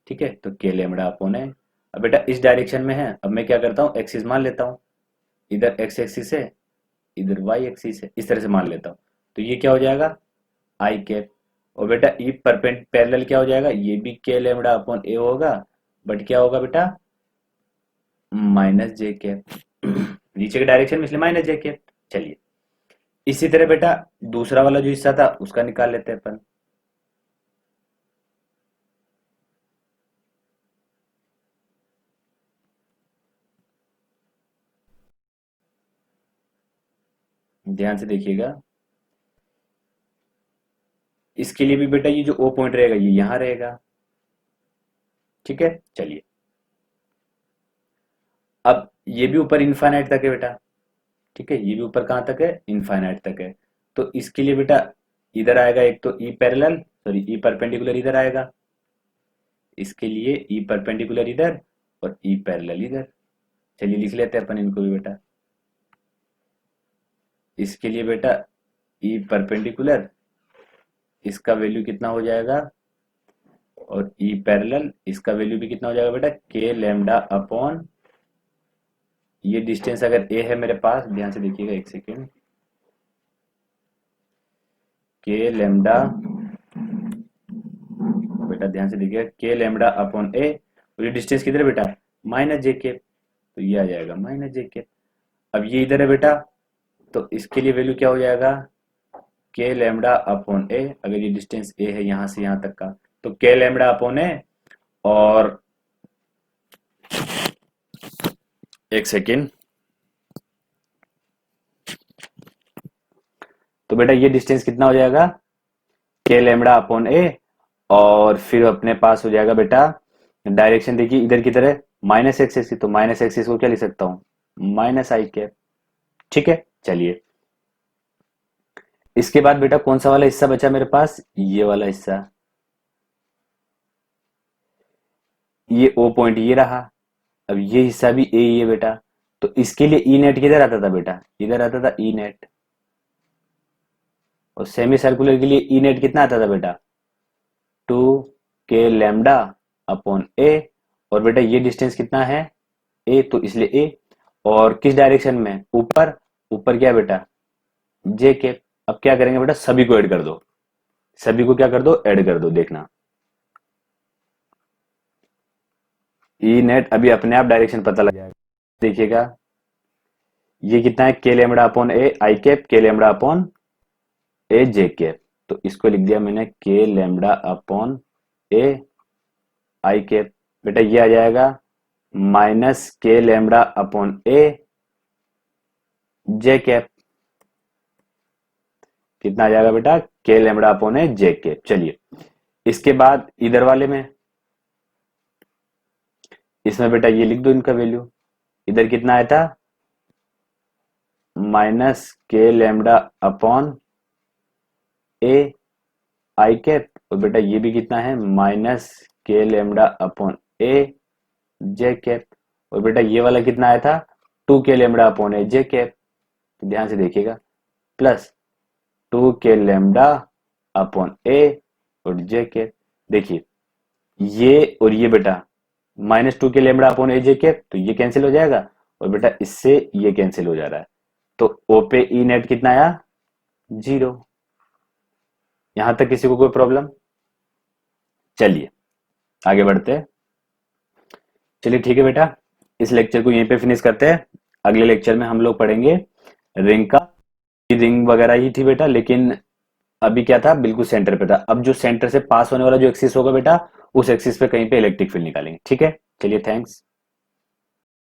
ठीक है, तो के लैम्डा अपॉन है। अब बेटा इस डायरेक्शन में है, अब मैं क्या करता हूँ एक्सिस मान लेता हूँ, इधर एक्स एक्सिस है इधर वाई एक्सिस है, इस तरह से मान लेता हूँ। तो ये क्या हो जाएगा आई कैप। और बेटा ई परपेंड पैरेलल क्या हो जाएगा, ये भी के लैम्डा अपॉन ए होगा, बट क्या होगा बेटा माइनस जे कैप। नीचे के डायरेक्शन में इसलिए माइनस जे कैप। चलिए इसी तरह बेटा दूसरा वाला जो हिस्सा था उसका निकाल लेते हैं अपन। ध्यान से देखिएगा, इसके लिए भी बेटा ये जो ओ पॉइंट रहेगा ये यहां रहेगा, ठीक है। चलिए अब ये भी ऊपर इनफाइनाइट तक है बेटा, ठीक है, ये भी ऊपर कहां तक है इनफाइनाइट तक है। तो इसके लिए बेटा इधर आएगा एक तो E parallel, sorry E perpendicular इधर आएगा, इसके लिए ई परपेंडिकुलर इधर और ई पैरेलल इधर। चलिए लिख लेते हैं अपन इनको भी बेटा। इसके लिए बेटा ई परपेंडिकुलर इसका वैल्यू कितना हो जाएगा और ई पैरेलल इसका वैल्यू भी कितना हो जाएगा बेटा के लैम्डा अपॉन, ये डिस्टेंस अगर ए है मेरे पास, ध्यान से देखिएगा एक सेकेंड, के लैम्डा, बेटा ध्यान से देखिएगा के लैम्डा अपॉन ए, और ये डिस्टेंस किधर है बेटा माइनस जे के, तो ये आ जाएगा माइनस जे के। अब ये इधर है बेटा, तो इसके लिए वैल्यू क्या हो जाएगा के लैम्डा अपॉन ए, अगर ये डिस्टेंस ए है यहां से यहां तक का, तो के लैम्डा अपॉन ए, और एक सेकेंड, तो बेटा ये डिस्टेंस कितना हो जाएगा के लैम्डा अपॉन ए, और फिर अपने पास हो जाएगा बेटा डायरेक्शन देखिए इधर की तरह माइनस एक्स एक्सिस, तो माइनस एक्सिस को क्या लिख सकता हूं माइनस आई कैप, ठीक है। चलिए इसके बाद बेटा कौन सा वाला हिस्सा बचा मेरे पास, ये वाला हिस्सा, ये ओ पॉइंट ये रहा। अब ये हिस्सा भी ए ही है बेटा, तो इसके लिए ई नेट किधर आता था बेटा, इधर आता था ई नेट, और सेमी सर्कुलर के लिए ई नेट कितना आता था बेटा 2 के लैम्डा अपॉन ए, और बेटा ये डिस्टेंस कितना है ए, तो इसलिए ए, और किस डायरेक्शन में ऊपर, ऊपर क्या बेटा जे के। अब क्या करेंगे बेटा सभी को ऐड कर दो, सभी को क्या कर दो ऐड कर दो, देखना ई नेट अभी अपने आप डायरेक्शन पता लग जाएगा। देखिएगा ये कितना है के लैम्डा अपॉन ए आई कैप, के लैम्डा अपॉन ए जे कैप, तो इसको लिख दिया मैंने के लैम्डा अपॉन ए आई कैप। बेटा ये आ जाएगा माइनस के लैम्डा अपॉन ए जे कैप, कितना आ जाएगा बेटा के लैम्डा अपॉन ए जे कैप। चलिए इसके बाद इधर वाले में, इसमें बेटा ये लिख दो इनका वैल्यू, इधर कितना आया था माइनस के लैम्डा अपॉन ए आई कैप, और बेटा ये भी कितना है माइनस के लैम्डा अपॉन ए जे कैप, और बेटा ये वाला कितना आया था 2 के लैम्डा अपॉन ए जे कैप, ध्यान से देखिएगा, प्लस 2 के लैम्डा अपॉन ए और जे कैप। देखिए ये और ये बेटा -2 के लैम्डा अपॉन ए जे कैप, तो ये कैंसिल हो जाएगा, और बेटा इससे ये कैंसिल हो जा रहा है, तो ओ पे ई नेट कितना आया 0। यहां तक किसी को कोई प्रॉब्लम, चलिए आगे बढ़ते हैं। चलिए ठीक है बेटा, इस लेक्चर को यहीं पे फिनिश करते हैं। अगले लेक्चर में हम लोग पढ़ेंगे रिंग का, रिंग वगैरह ही थी बेटा, लेकिन अभी क्या था बिल्कुल सेंटर पे था। अब जो सेंटर से पास होने वाला जो एक्सिस होगा बेटा, उस एक्सिस पे कहीं पे इलेक्ट्रिक फील्ड निकालेंगे, ठीक है। चलिए थैंक्स।